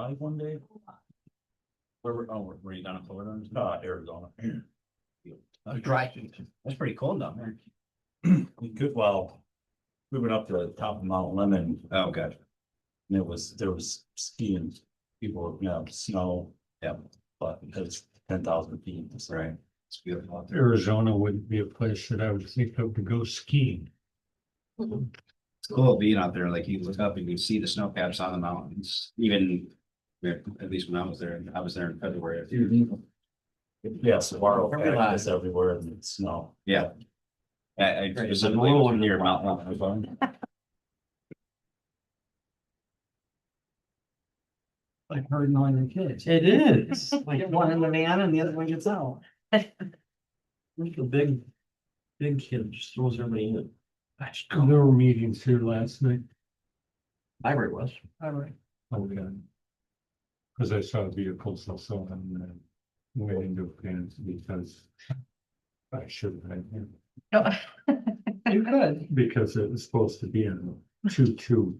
35 one day. Were you down in Florida? Arizona. Dry. That's pretty cold down there. We could, well, we went up to the top of Mount Lemon. Oh, God. And there was skiing, people, snow, yeah, but because it's 10,000 feet. So. Right. It's beautiful out there. Arizona wouldn't be a place that I would think of to go skiing. It's cool being out there. Like you look up and you see the snow caps on the mountains. Even at least when I was there in February. Yeah, Saguaro is everywhere and it's snow. Yeah. I specifically was near Mount Lemon. Like herding all your kids. It is. Like one in the van and the other one gets out. Like a big kid just throws everybody in. There were meetings here last night. Library was. All right. Oh, yeah. Cause I saw vehicles also and went into fans because I should have been here. You could. Because it was supposed to be in 2-2.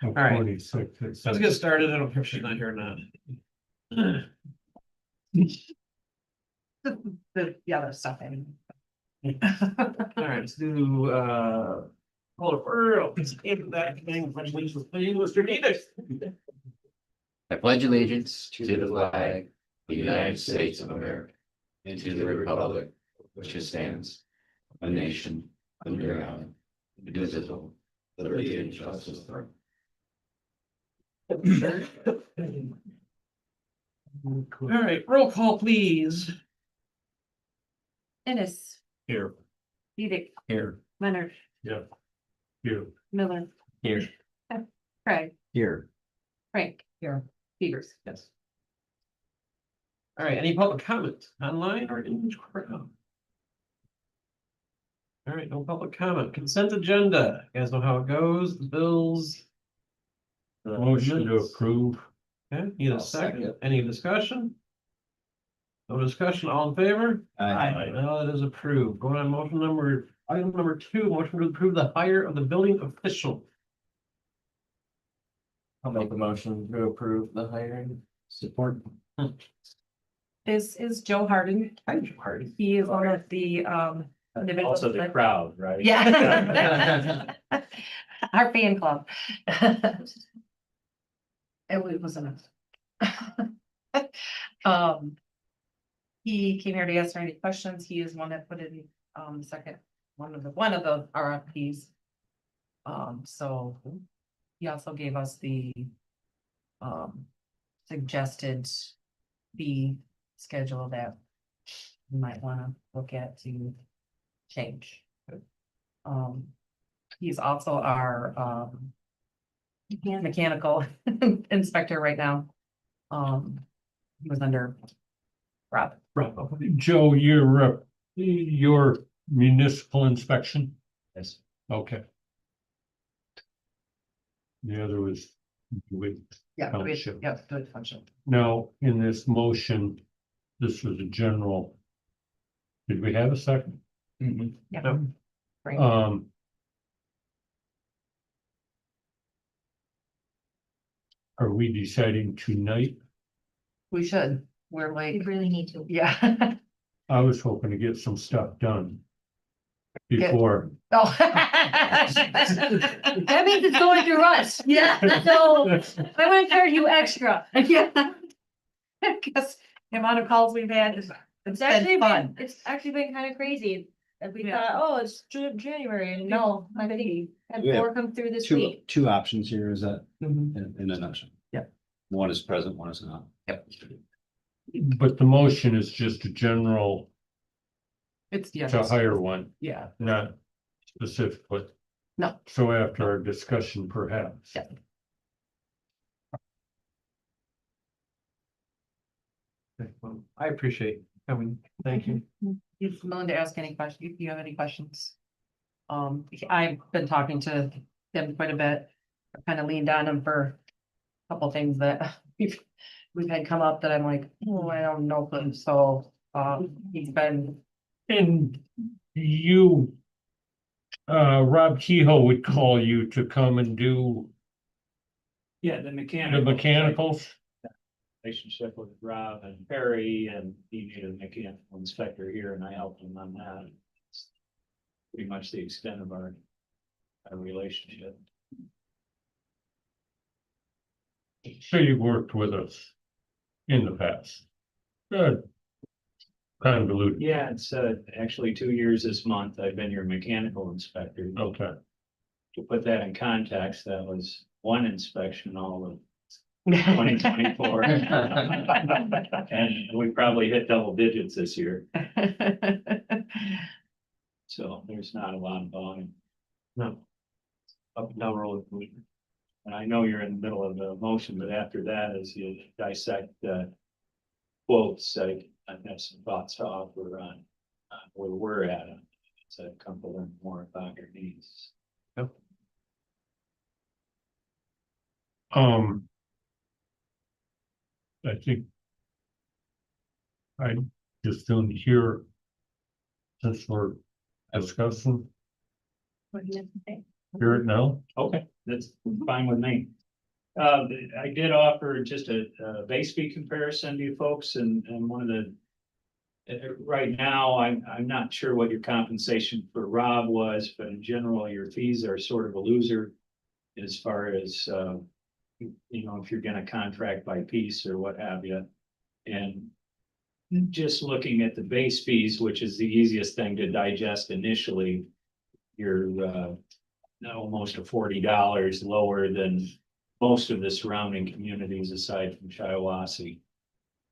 All right. 26. Let's get started. I don't care if she's not here or not. The other stuff, I mean. All right, let's do, call it for, I'll take that thing, please, Mr. Needus. I pledge allegiance to the flag of the United States of America and to the republic which stands, a nation, under God, indivisible, liberty and justice for All right, roll call, please. Ennis, Here. Edick, Here. Leonard, Yeah. You. Miller, Here. Craig, Here. Frank, Here. Peters. Yes. All right, any public comment online or in the crowd? All right, no public comment. Consent agenda. You guys know how it goes, the bills. the Motion to minutes. approve. Okay, need a I'll second. second. Any discussion? No discussion, all in favor? Aye. Now that is approved. Going on item number 2, motion to approve the hire of the building official. I'll make a motion to approve the hiring. Support. Is Joe Harden. Hi, Hardy. He is one of the individuals. Also the that- crowd, right? Yeah. Our fan club. It wasn't us. He came here to answer any questions. He is one that put in one of the RFPs. So he also gave us the suggested fee schedule that you might wanna look at to change. He's also our mechanical inspector right now. He was under Rob. Joe, your municipal inspection? Yes. Okay. The other was with Yeah, Township. good function. now, in this motion, this was a general. Did we have a second? Yeah. No. Frank. Are we deciding tonight? We should, we're We like, really need to. yeah. I was hoping to get some stuff done. Before. Oh. That means it's going through us. Yeah. So I want to charge you extra. Yeah. Because the amount of calls we've had is, It's actually been fun. it's actually been kind of crazy. And we Yeah. thought, oh, it's January, and no, I think we had We have 4 come through this Two, week. two options here is that Mhm. in a nutshell. Yeah. One is present, one is not. Yep. But the motion is just a general It's, yeah. to hire one, Yeah. not specifically. No. So after our discussion, perhaps. Yeah. Okay, well, I appreciate you coming. Thank you. He's willing to ask any questions, if you have any questions. I've been talking to him quite a bit. I kind of leaned on him for a couple things that we've had come up that I'm like, oh, I don't know. So, he's been, And you, Rob Kehoe would call you to come and do Yeah, the The mechanical. mechanicals, Relationship with Rob and Perry, and he needed a mechanical inspector here, and I helped him on that. It's pretty much the extent of our relationship. so you've worked with us in the past. Good. Convoluted, Yeah, it's actually 2 years this month. I've been your mechanical inspector. okay. To put that in context, that was one inspection all of 2024. And we probably hit double digits this year, so there's not a lot of volume. No. Up and down roller coaster. And I know you're in the middle of the motion, but after that, as you dissect quotes, I have some thoughts to offer on where we're at. So I've come to learn more about your needs. I think I just don't hear since we're discussing, hear it now. Okay, that's fine with me. I did offer just a base fee comparison to you folks, and one of the. Right now, I'm not sure what your compensation for Rob was, but in general, your fees are sort of a loser. As far as, if you're gonna contract by piece or what have you. And just looking at the base fees, which is the easiest thing to digest initially, you're almost $40 lower than most of the surrounding communities aside from Shiawassee.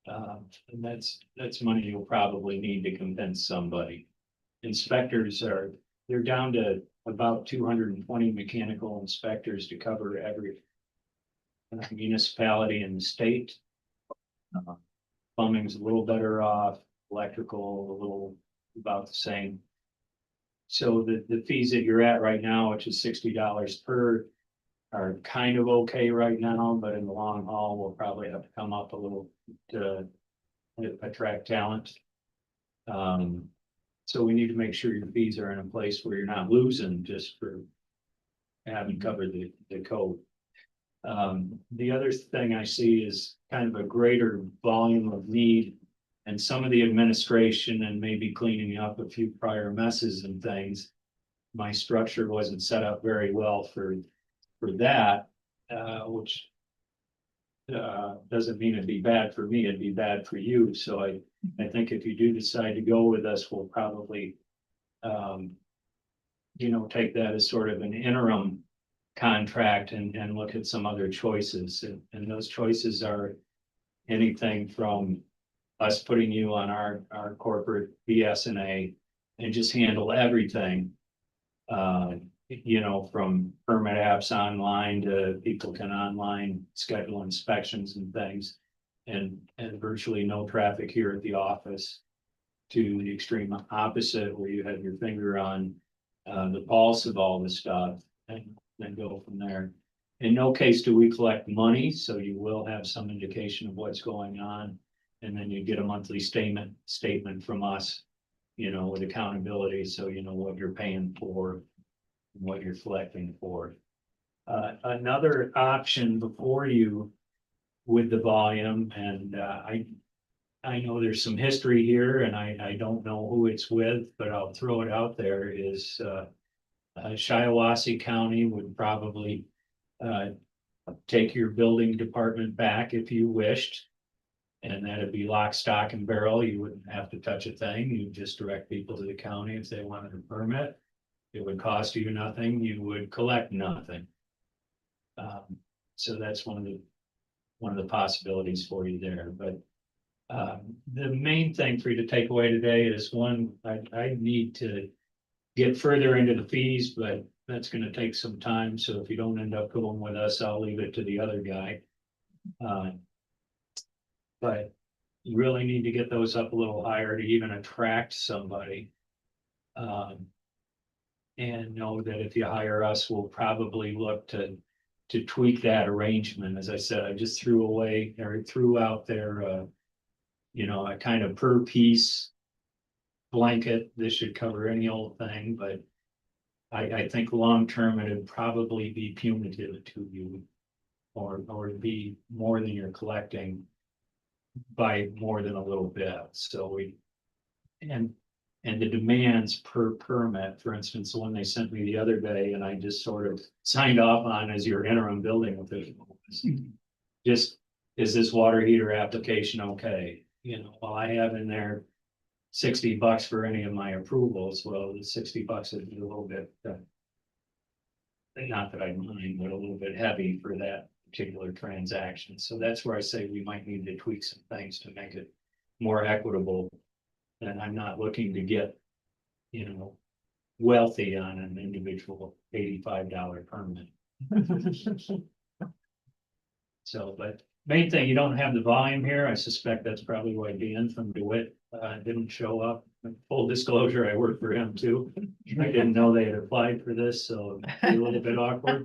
And that's money you'll probably need to convince somebody. Inspectors they're down to about 220 mechanical inspectors to cover every municipality in the state. Plumbing's a little better off, electrical a little about the same. So the fees that you're at right now, which is $60 per, are kind of okay right now, but in the long haul, we'll probably have to come up a little to attract talent. So we need to make sure your fees are in a place where you're not losing just for having covered the code. The other thing I see is kind of a greater volume of need, and some of the administration and maybe cleaning up a few prior messes and things. My structure wasn't set up very well for that, which doesn't mean it'd be bad for me, it'd be bad for you. So I think if you do decide to go with us, we'll probably take that as sort of an interim contract and look at some other choices. And those choices are anything from us putting you on our corporate BS&A and just handle everything. From permit apps online to people can online schedule inspections and things. And virtually no traffic here at the office, to the extreme opposite where you have your finger on the pulse of all the stuff and then go from there. In no case do we collect money, so you will have some indication of what's going on. And then you get a monthly statement from us, with accountability, so you know what you're paying for and what you're collecting for. Another option before you with the volume, and I know there's some history here, and I don't know who it's with, but I'll throw it out there, is Shiawassee County would probably take your building department back if you wished. And that'd be lock, stock, and barrel. You wouldn't have to touch a thing. You'd just direct people to the county if they wanted a permit. It would cost you nothing. You would collect nothing. So that's one of the possibilities for you there. But the main thing for you to take away today is, one, I need to get further into the fees, but that's going to take some time. So if you don't end up going with us, I'll leave it to the other guy. But you really need to get those up a little higher to even attract somebody. And know that if you hire us, we'll probably look to tweak that arrangement. As I said, I just threw out there, a kind of per piece blanket. This should cover any old thing, but I think long-term, it'd probably be punitive to you or be more than you're collecting by more than a little bit, so and the demands per permit, for instance, the one they sent me the other day, and I just sort of signed off on as your interim building official. Just, is this water heater application okay? You know, well, I have in there $60 for any of my approvals. Well, the $60 is a little bit, not that I mind, but a little bit heavy for that particular transaction. So that's where I say we might need to tweak some things to make it more equitable. And I'm not looking to get, you know, wealthy on an individual $85 permit. So, but main thing, you don't have the volume here. I suspect that's probably why Dan from DeWitt didn't show up. Full disclosure, I work for him too. I didn't know they had applied for this, so it'd be a little bit awkward.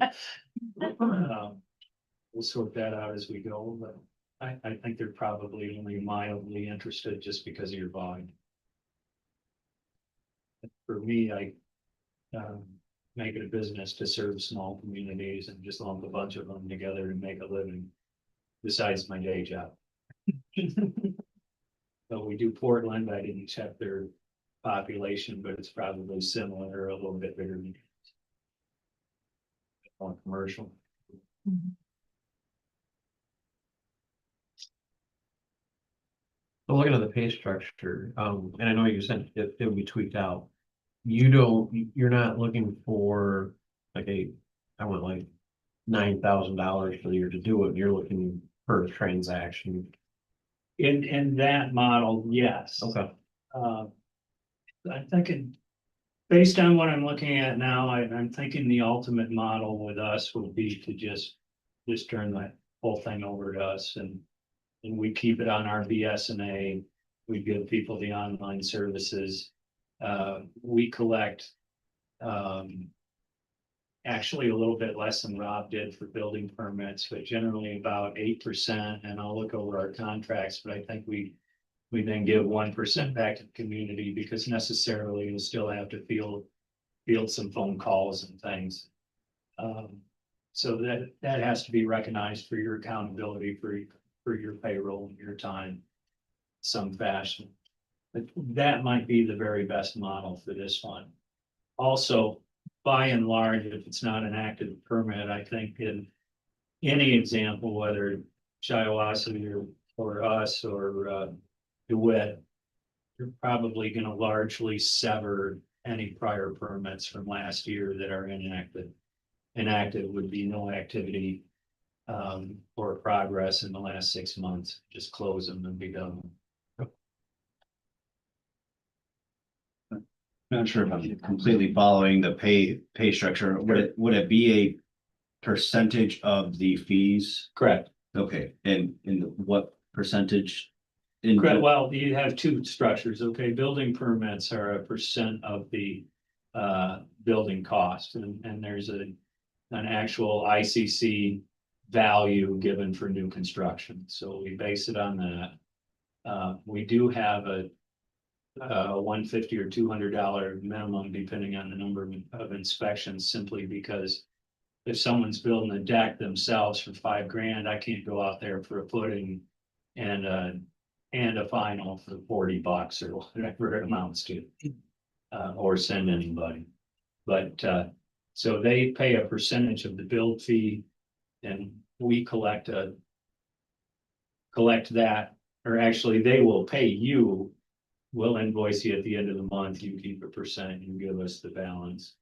We'll sort that out as we go, but I think they're probably only mildly interested just because of your volume. For me, I make it a business to serve small communities and just lump a bunch of them together and make a living besides my day job. So we do Portland. I didn't check their population, but it's probably similar, a little bit bigger than more commercial. So looking at the pay structure, and I know you said it would be tweaked out. You're not looking for like I want like $9,000 for the year to do it. You're looking per transaction. In that model, yes. Okay. I'm thinking, based on what I'm looking at now, I'm thinking the ultimate model with us would be to just turn that whole thing over to us and we keep it on our BSNA. We give people the online services. We collect actually a little bit less than Rob did for building permits, but generally about 8%. And I'll look over our contracts, but I think we then give 1% back to the community because necessarily you'll still have to field some phone calls and things. So that has to be recognized for your accountability for your payroll and your time, some fashion. But that might be the very best model for this one. Also, by and large, if it's not an active permit, I think in any example, whether Shiawassee or us or DeWitt, you're probably going to largely sever any prior permits from last year that are inactive. Inactive would be no activity or progress in the last 6 months. Just close them and be done. Not sure if I'm completely following the pay structure. Would it be a percentage of the fees? Correct. Okay, and what percentage? Correct. Well, you have two structures. Okay, building permits are a percent of the building cost, and there's an actual ICC value given for new construction. So we base it on that. We do have a $150 or $200 minimum, depending on the number of inspections, simply because if someone's building a deck themselves for $5,000, I can't go out there for a footing and a final for $40 or whatever it amounts to, or send anybody. But so they pay a percentage of the build fee, and we collect that, or actually they will pay you. We'll invoice you at the end of the month. You keep a percent, you give us the balance.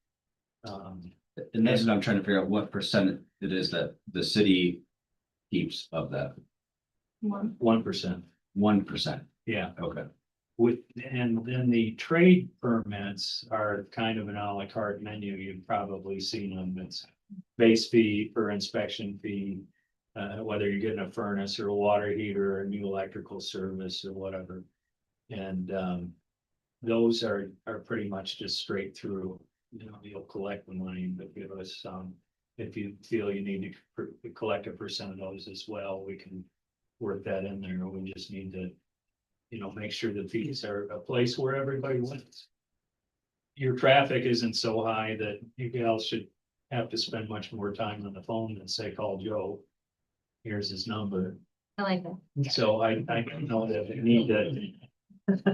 And that's what I'm trying to figure out, what percent it is that the city keeps of that. 1%. 1%. Yeah. Okay. And then the trade permits are kind of an a la carte menu. You've probably seen them. It's base fee per inspection fee, whether you're getting a furnace or a water heater or a new electrical service or whatever. And those are pretty much just straight through. You know, you'll collect the money, but give us some. If you feel you need to collect a percent of those as well, we can work that in there. We just need to, you know, make sure the fees are a place where everybody wins. Your traffic isn't so high that you guys should have to spend much more time on the phone than say call Joe. here's his number. I like that. So I don't know that we need to,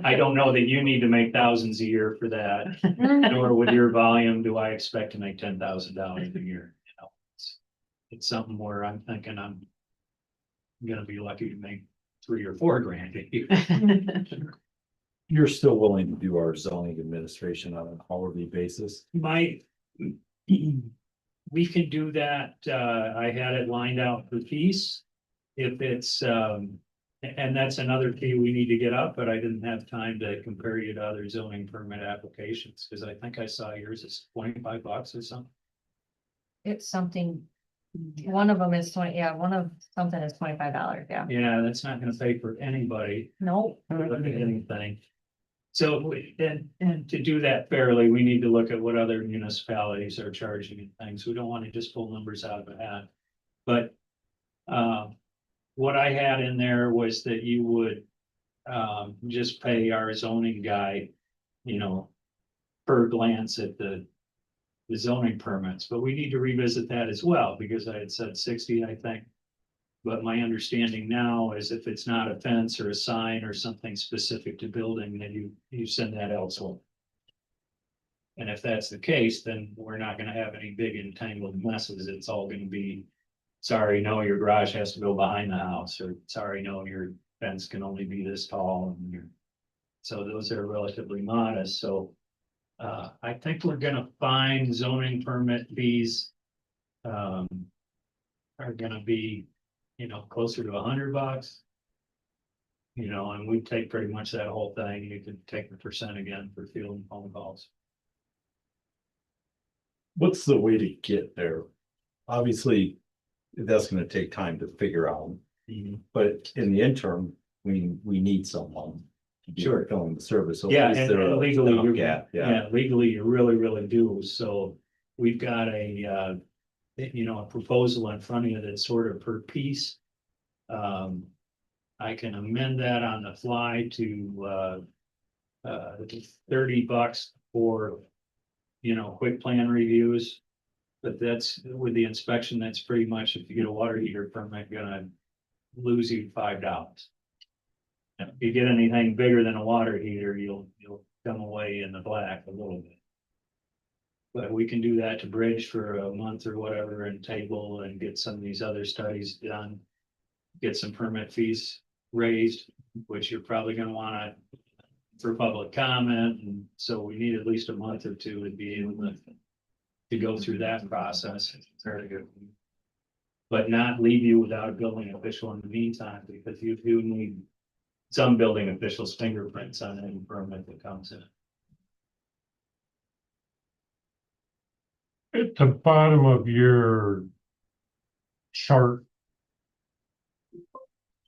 I don't know that you need to make thousands a year for that. Nor with your volume, do I expect to make $10,000 a year, you know? It's something where I'm thinking I'm gonna be lucky to make 3 or 4 grand a year. You're still willing to do our zoning administration on an hourly basis? My, we can do that, I had it lined out for fees. If it's, and that's another fee we need to get up, but I didn't have time to compare you to other zoning permit applications, because I think I saw yours is $25 or something. It's something, one of them is 20, yeah, one of something is $25, yeah. Yeah, that's not gonna pay for anybody, No, look at anything. So, and to do that fairly, we need to look at what other municipalities are charging and things. We don't want to just pull numbers out of a hat. But, what I had in there was that you would, just pay our zoning guy, you know, per glance at the zoning permits, but we need to revisit that as well, because I had said 60, I think. But my understanding now is if it's not a fence or a sign or something specific to building, then you send that elsewhere. And if that's the case, then we're not gonna have any big entangled messes. It's all gonna be, sorry, no, your garage has to go behind the house, or sorry, no, your fence can only be this tall, and so those are relatively modest, so. I think we're gonna find zoning permit fees. Are gonna be, you know, closer to $100. You know, and we take pretty much that whole thing. You can take the percent again for fielding phone calls. What's the way to get there? Obviously, that's gonna take time to figure out, but in the interim, we need someone. To be Sure. filling the service. So Yeah, is and there and a legally, stopgap? yeah, legally, you really do. So we've got a, you know, a proposal in front of you that's sort of per piece. I can amend that on the fly to, $30 for, you know, quick plan reviews. But that's with the inspection, that's pretty much, if you get a water heater permit, gonna lose you $5. If you get anything bigger than a water heater, you'll come away in the black a little bit. But we can do that to bridge for a month or whatever and table and get some of these other studies done. Get some permit fees raised, which you're probably gonna wanna for public comment, and so we need at least a month or two to be able to go through that process. Very good. But not leave you without a building official in the meantime, because you do need some building officials' fingerprints on any permit that comes in. At the bottom of your chart,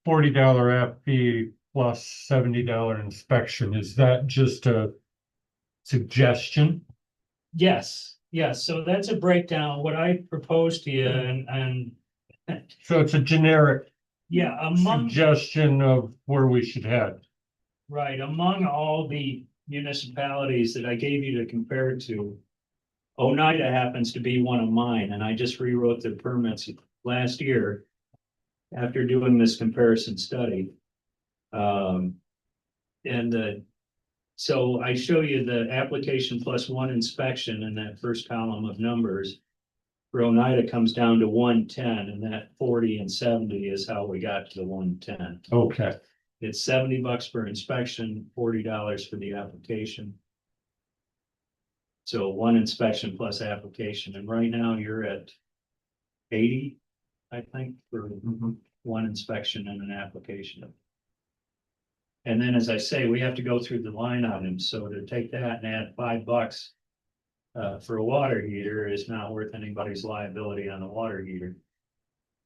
$40 app fee plus $70 inspection, is that just a suggestion? Yes, so that's a breakdown, what I proposed to you, and So it's a generic yeah, among, suggestion of where we should head. right, among all the municipalities that I gave you to compare it to, Oneida happens to be one of mine, and I just rewrote their permits last year after doing this comparison study. So I show you the application plus 1 inspection in that first column of numbers. For Oneida comes down to 110, and that 40 and 70 is how we got to the 110. Okay. It's $70 for inspection, $40 for the application. So 1 inspection plus application, and right now you're at 80, I think, for 1 inspection and an application. And then, as I say, we have to go through the line items, so to take that and add $5 for a water heater is not worth anybody's liability on a water heater.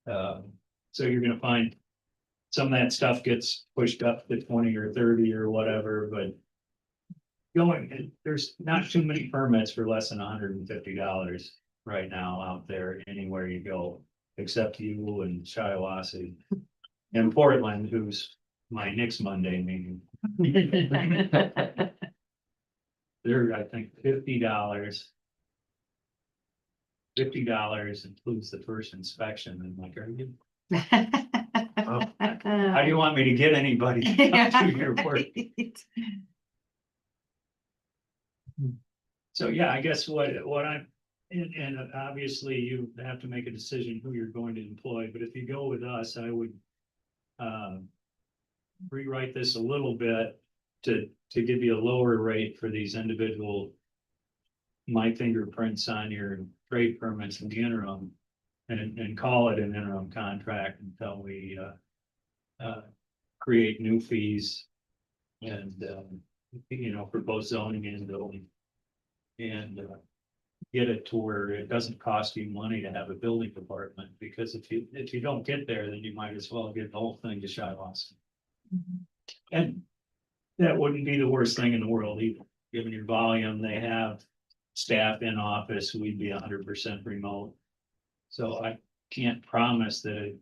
So you're gonna find some of that stuff gets pushed up to 20 or 30 or whatever, but there's not too many permits for less than $150 right now out there anywhere you go, except you and Shiawassee and Portland, who's my next Monday meeting. They're, I think, $50. $50 includes the first inspection, and like, are you How do you want me to get anybody to do your work? So, yeah, I guess what I'm, and obviously you have to make a decision who you're going to employ, but if you go with us, I would. Rewrite this a little bit to give you a lower rate for these individual. My fingerprints on your trade permits in the interim. And call it an interim contract until we create new fees. And for both zoning and building. And get it to where it doesn't cost you money to have a building department, because if you don't get there, then you might as well get the whole thing to Shiawassee. And that wouldn't be the worst thing in the world either, given your volume. They have staff in office, we'd be 100% remote. So I can't promise that it,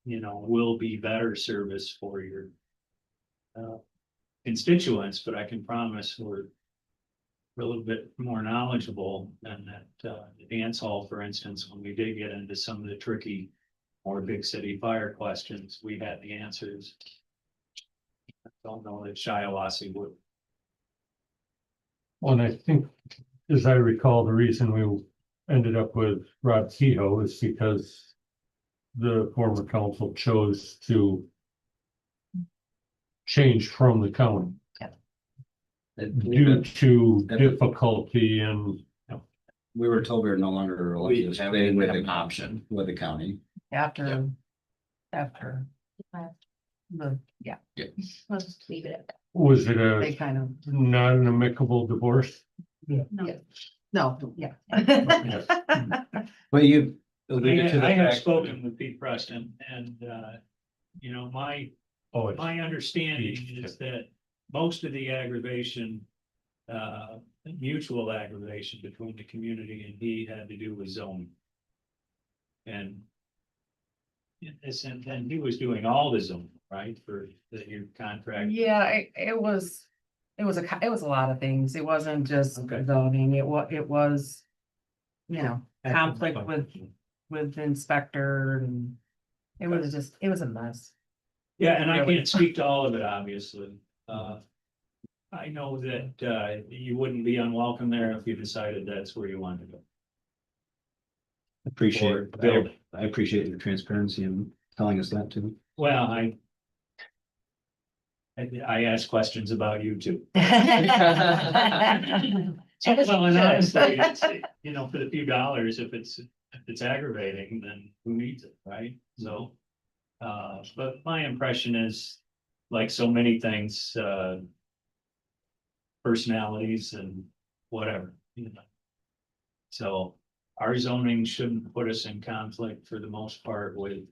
will be better service for your constituents, but I can promise we're a little bit more knowledgeable than that the dance hall, for instance, when we did get into some of the tricky more big city fire questions, we had the answers. I don't know that Shiawassee would. Well, and I think, as I recall, the reason we ended up with Rod Kehoe is because the former council chose to change from the county due to difficulty and. We were told we were no longer allowed to stay with an the option. with the county. After. Yeah, Let's just leave it at that. Was it they a kind of, not an amicable divorce? no, yeah. But you alluded to the I have fact. spoken with Pete Preston and, Oh, it's my understanding is that most of the aggravation, mutual aggravation between the community and he had to do with zoning. And and he was doing all the zoning, right, for your contract. Yeah, it was a lot of things. It wasn't just Okay. zoning, it was, conflict with the inspector and it was a mess. Yeah, and I Really. can't speak to all of it, obviously. I know that you wouldn't be unwelcome there if you decided that's where you wanted to go. Or building. I appreciate your transparency and telling us that too. Well, I ask questions about you too. Well, and honestly, it's, for the few dollars, if it's aggravating, then who needs it, right? So, but my impression is, like so many things, personalities and whatever, So our zoning shouldn't put us in conflict for the most part with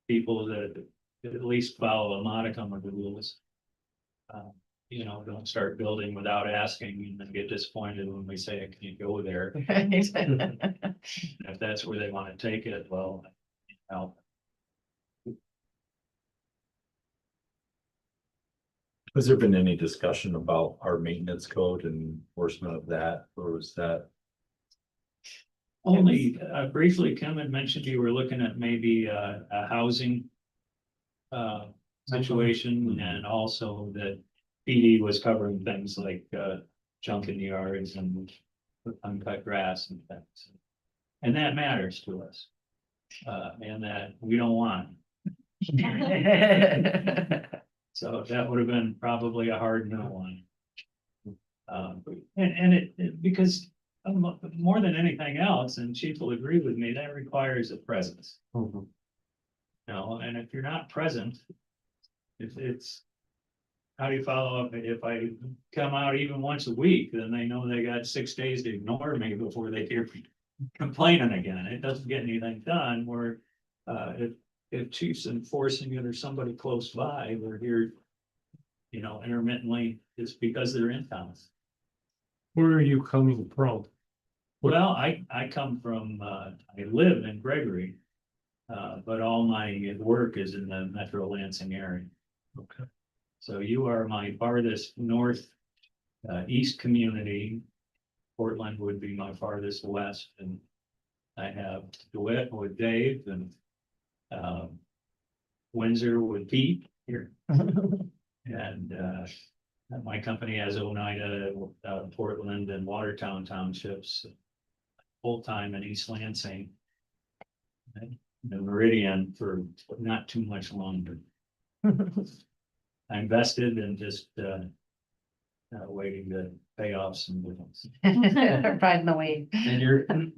people that at least follow a modicum of the rules. Don't start building without asking and then get disappointed when we say, can you go there? If that's where they want to take it, well, Has there been any discussion about our maintenance code and enforcement of that, or was that? only briefly, Kim had mentioned you were looking at maybe a housing situation, and also that PD was covering things like junk in the yards and uncut grass and things. And that matters to us. And that we don't want. So that would have been probably a hard no one. And it because more than anything else, and Chief will agree with me, that requires a presence. And if you're not present, it's how do you follow up? If I come out even once a week, then they know they got 6 days to ignore me before they hear me complaining again. It doesn't get anything done. Where if Chief's enforcing it or somebody close by, we're here, intermittently, it's because they're in town. Where are you coming from? Well, I come from, I live in Gregory, but all my work is in the Metro Lansing area. Okay. So you are my farthest north, east community. Portland would be my farthest west, and I have DeWitt with Dave and Windsor would be here. And my company has Oneida, Portland and Watertown townships. Full-time in East Lansing. And the Meridian for not too much longer. I invested and just waiting to pay off some bills. Riding the wave. And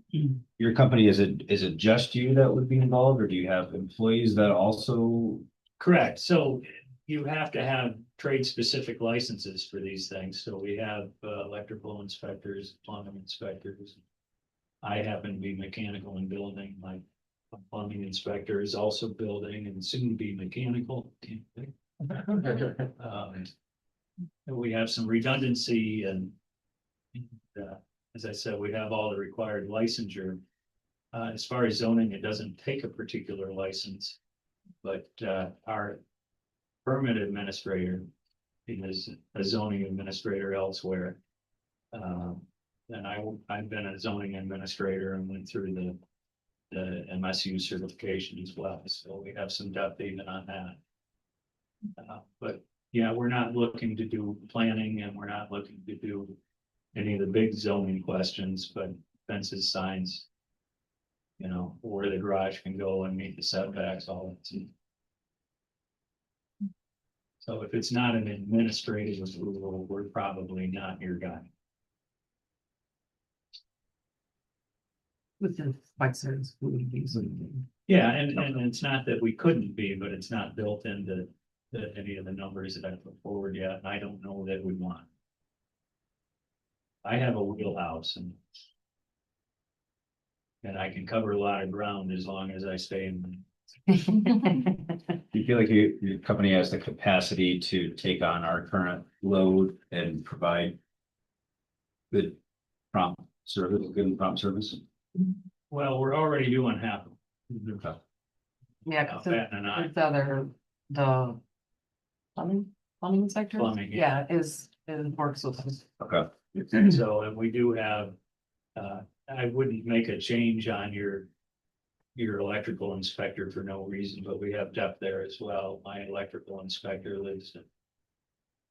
your company, is it just you that would be involved, or do you have employees that also? Correct. So you have to have trade-specific licenses for these things. So we have electrical inspectors, plumbing inspectors. I happen to be mechanical and building. My plumbing inspector is also building and soon to be mechanical. And we have some redundancy and as I said, we have all the required licensure. As far as zoning, it doesn't take a particular license, but our permit administrator is a zoning administrator elsewhere. And I've been a zoning administrator and went through the MSU certification as well, so we have some depth even on that. But yeah, we're not looking to do planning and we're not looking to do any of the big zoning questions, but fences, signs. You know, where the garage can go and meet the setbacks, all that. So if it's not an administrative rule, we're probably not your guy. With the spices, food, these. Yeah, and it's not that we couldn't be, but it's not built into any of the numbers that I put forward yet, and I don't know that we want. I have a wheelhouse and I can cover a lot of ground as long as I stay in. Do you feel like your company has the capacity to take on our current load and provide good prompt service, Well, we're already doing half of it. Okay. Yeah, cause Pat and I. it's other, the plumbing sector. Plumbing, Yeah, is works with us. Okay. So, and we do have, I wouldn't make a change on your electrical inspector for no reason, but we have depth there as well. My electrical inspector lives in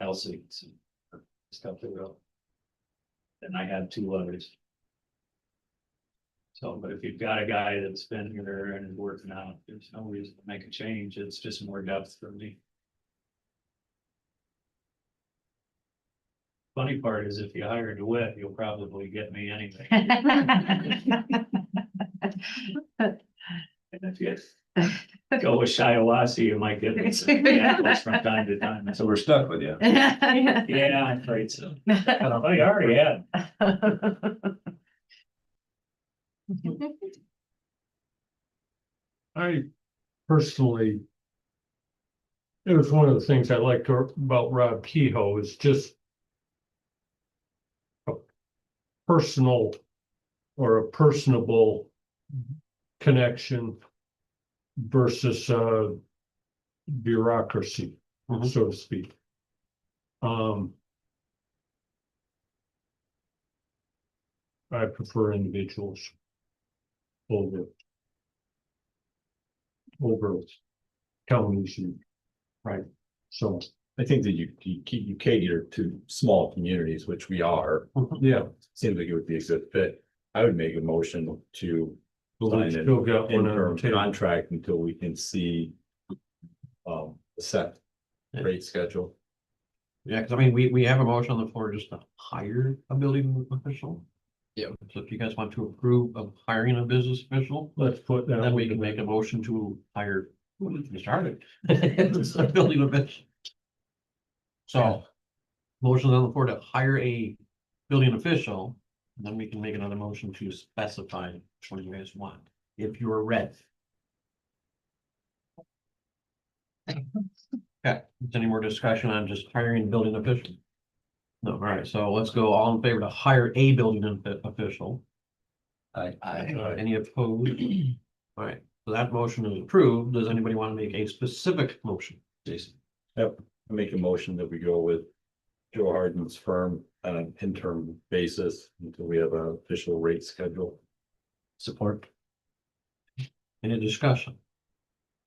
Elsie, stuff the road. And I have two others. So, but if you've got a guy that's been here and is working out, there's no reason to make a change. It's just more depth for me. Funny part is if you hire DeWitt, you'll probably get me anyway. And if you go with Shiawassee, you might get me some apples from time to time. So we're stuck with you. Yeah, I'm afraid so. Oh, you already had. I personally. It was one of the things I liked about Rob Kehoe is just. A personal or a personable connection versus bureaucracy, so to speak. I prefer individuals over counties and, right, so, I think that you cater to small communities, which we are. yeah. Seems like it would be a good fit. I would make a motion to But sign we've an still got one on interim the table. contract until we can see the set rate schedule. Yeah, because I mean, we have a motion on the floor just to hire a building official. Yeah. So if you guys want to approve of hiring a business official, Let's put that. then we can make a motion to hire, Mr. Harding. It's a building official. So, motion on the floor to hire a building official, and then we can make another motion to specify which one you guys want, if you're ready. Okay, is any more discussion on just hiring a building official? No, all right, so let's go all in favor to hire a building official. Any opposed? All right, so that motion is approved. Does anybody want to make a specific motion? Jason? Yep, I make a motion that we go with Joe Harden's firm on an interim basis until we have an official rate schedule. Support. Any discussion?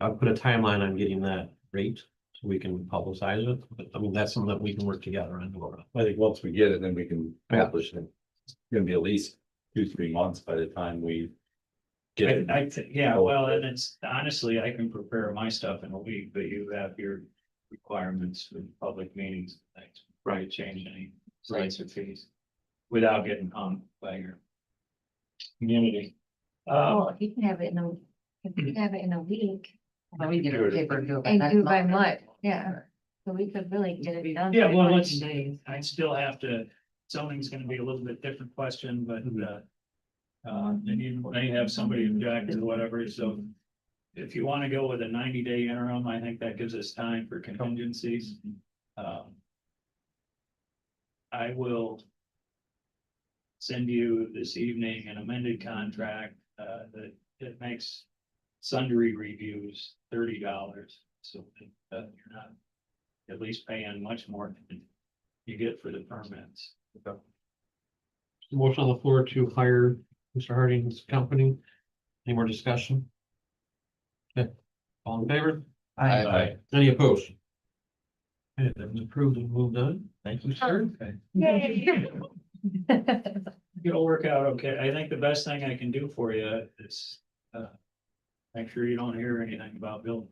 I'll put a timeline on getting that rate so we can publicize it, but I mean, that's something that we can work together on. Laura. I think once we get it, then we can Yeah. publish it. It's gonna be at least 2, 3 months by the time we get it. Yeah, well, and it's honestly, I can prepare my stuff in a week, but you have your requirements for public meetings. and things. Right, change any rights or fees without getting hung by your community. Well, if you can have it in a, if you have it in a week Then we get a paper do it. and do by month, yeah. So we could really get it done. Yeah, well, Nine let's, days. I still have to, zoning's gonna be a little bit different question, but, then you may have somebody object or whatever, so. If you wanna go with a 90-day interim, I think that gives us time for contingencies. I will send you this evening an amended contract, that it makes sundry reviews $30. So that you're not at least paying much more than you get for the permits. Motion on the floor to hire Mr. Harding's company. Any more discussion? Okay, all in favor? Aye. Any opposed? Okay, that was approved and moved on. Thank you, sir. It'll work out okay. I think the best thing I can do for you is, make sure you don't hear anything about building.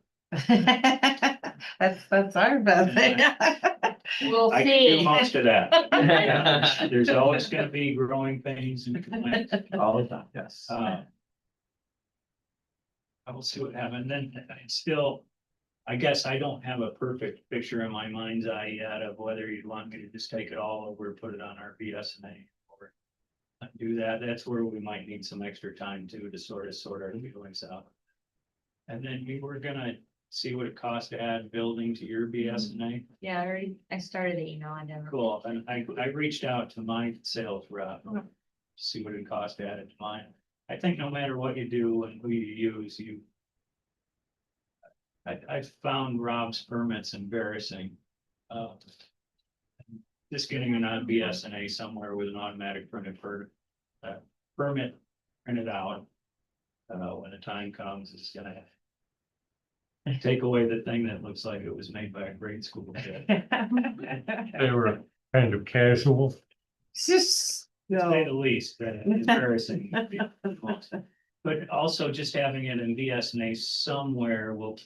That's our best thing. We'll I can do see. most of that. Yeah, there's always gonna be growing pains and complaints. All the time, yes. I will see what happens, then I still, I guess I don't have a perfect picture in my mind's eye yet of whether you'd want me to just take it all over, put it on our BSNA. Or do that, that's where we might need some extra time too, to sort our feelings out. And then we were gonna see what it costs to add building to your BSNA. Yeah, I started the email, I never. Cool, and I reached out to my sales rep, to see what it costs to add it to mine. I think no matter what you do and who you use, I found Rob's permits embarrassing. Just getting an on BSNA somewhere with an automatic printed permit printed out. When the time comes, it's gonna take away the thing that looks like it was made by a grade school kid. They were kind of casual. To say the least, embarrassing. But also just having it in BSNA somewhere will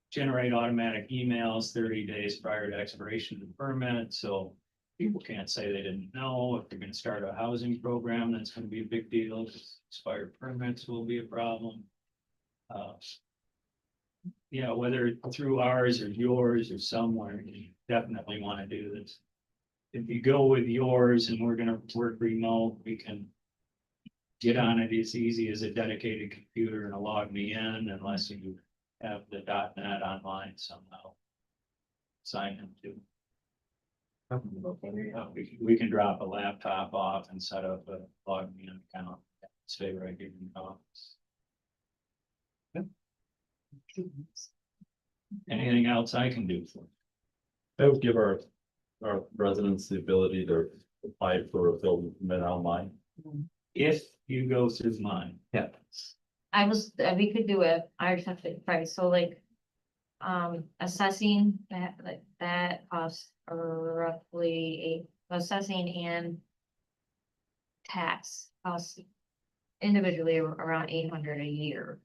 generate automatic emails 30 days prior to expiration of the permit, so people can't say they didn't know. If they're gonna start a housing program, that's gonna be a big deal. Expired permits will be a problem. Yeah, whether through ours or yours or somewhere, you definitely wanna do this. If you go with yours and we're gonna work remote, we can get on it as easy as a dedicated computer and log me in unless you have the .NET online somehow. Sign into. We can drop a laptop off and set up a log me in account, stay right here in the office. Anything else I can do for you? That would give our residents the ability to apply for a building permit online. If you go through mine. Yeah. We could do it, I just have to price, so like. Assessing that, like that costs roughly assessing and. Tax costs individually around 800 a year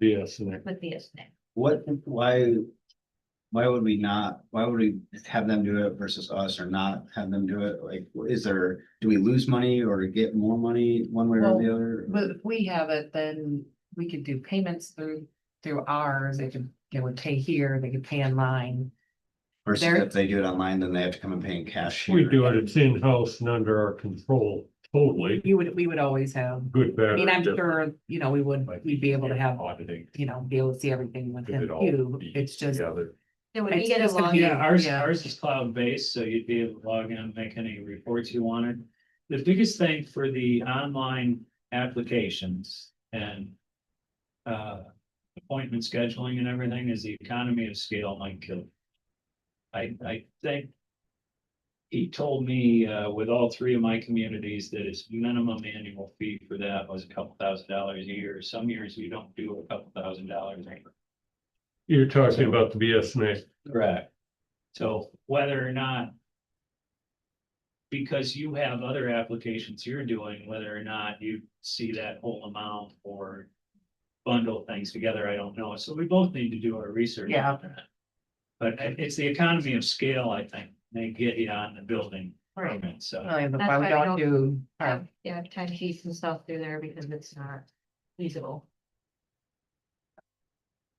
Yes, and with the estimate. Why would we have them do it versus us or not have them do it? Like, do we lose money or get more money one way or the other? But if we have it, then we could do payments through ours. They would pay here, they could pay online. Versus there- if they do it online, then they have to come and pay in cash. we here. do it, it's in-house and under our control, totally. We would always have, Good, bad. I mean, or I'm different. sure, we'd be able to have, Auditing. be able to see everything with If him it all too. be It's just, together. So when you It's get a just gonna login, be- Yeah, ours Yeah. is cloud-based, so you'd be able to log in and make any reports you wanted. The biggest thing for the online applications and appointment scheduling and everything is the economy of scale might kill. I think he told me with all three of my communities that his minimum annual fee for that was a couple $1,000s a year. Some years you don't do a couple $1,000s a year. You're talking about the BSNA. Correct. So whether or not. Because you have other applications you're doing, whether or not you see that whole amount or. Bundle things together, I don't know. So we both need to do our research. Yeah. on that. But it's the economy of scale, I think, they get you on the building. Right. permit, So. That's That's why we why we don't do. Yeah, time sheets and stuff through there because it's not feasible.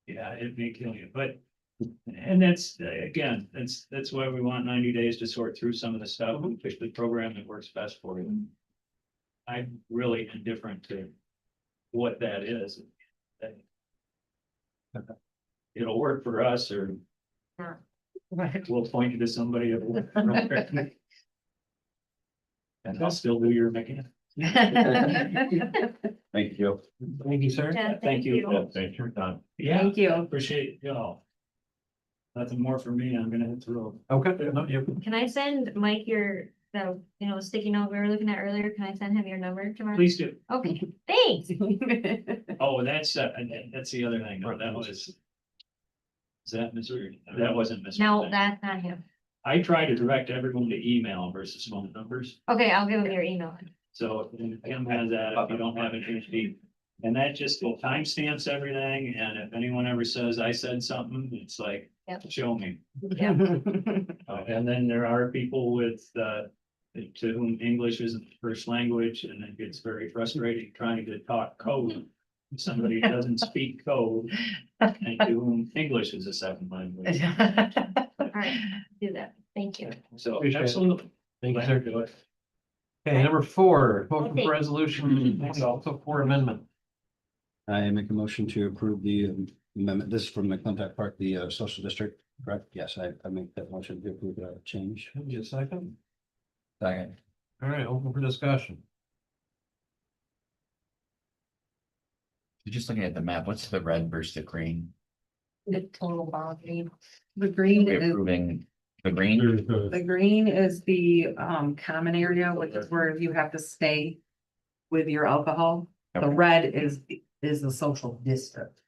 Yeah, it may kill you, but, and that's, again, that's why we want 90 days to sort through some of the stuff, and pick the program that works best for you. I'm really indifferent to what that is. It'll work for us, or we'll point you to somebody. And I'll still do your mechanic. Thank you. Thank you, sir. Yeah, Thank you. Thanks for your time. Yeah, Thank you. appreciate y'all. Nothing more for me, I'm gonna hit the road. Okay, no, you, Can I send Mike the sticky note we were looking at earlier? Can I send him your number tomorrow? Please do. Okay, thanks. Oh, that's the other thing, no, that was. Is that Missouri? That wasn't Missouri. No, that's not him. I try to direct everyone to email versus phone numbers, Okay, I'll give him your email. so Kim has that, if you don't have it, HP. And that just will timestamps everything, and if anyone ever says I said something, it's like, Yep. show me. Yeah. And then there are people with, to whom English isn't the first language, and it gets very frustrating trying to talk code. Somebody who doesn't speak code, and to whom English is a second language, All right, do that. Thank you. so Appreciate it. absolutely. thank you, Glad sir. to do it. Okay, number 4, motion Okay. for resolution, also for amendment. I make a motion to approve the amendment. This is from McClintock Park, the social district, correct? Yes, I make that motion to approve the change. Give me a second. Second. All right, open for discussion. Just looking at the map, what's the red versus the green? The total boundary. The green We're is, approving the green. There's the, the green is the common area, which is where you have to stay with your alcohol. The Okay. red is the social district.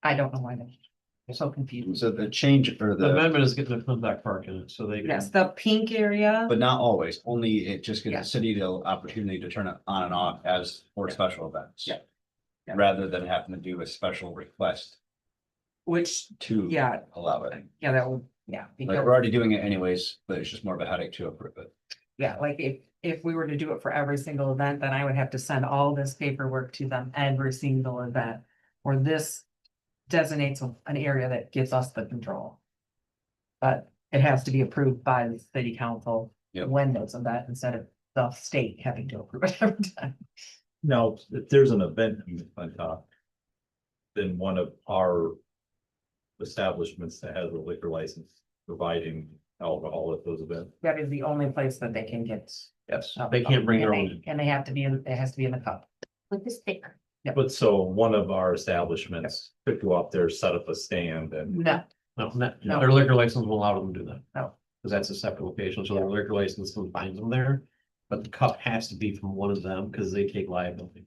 I don't know why they're so confused. So the change or The the, amendment is getting the Clinton Park in it, so they. Yes, the pink area, but not always, only it just gives Yeah. the city the opportunity to turn it on and off as for special events. Yeah. Yeah. Rather than having to do a special request which, to yeah, allow it. yeah, that would, yeah. Like, because- we're already doing it anyways, but it's just more of a headache to approve it. Yeah, like if we were to do it for every single event, then I would have to send all this paperwork to them every single event. Where this designates an area that gives us the control. But it has to be approved by the city council Yep. when there's an event instead of the state having to approve it every time. Now, if there's an event on top. Then one of our. Establishments that has a liquor license providing alcohol at those events. That is the only place that they can get. Yes, they can't bring their And own. And they have to be in, it has to be in the cup. With the sticker. But so one of our establishments could go up there, set up a stand and. No, No, their liquor license will allow them to do that. No. Because that's a separate location, so their liquor license finds them there. But the cup has to be from one of them because they take liability.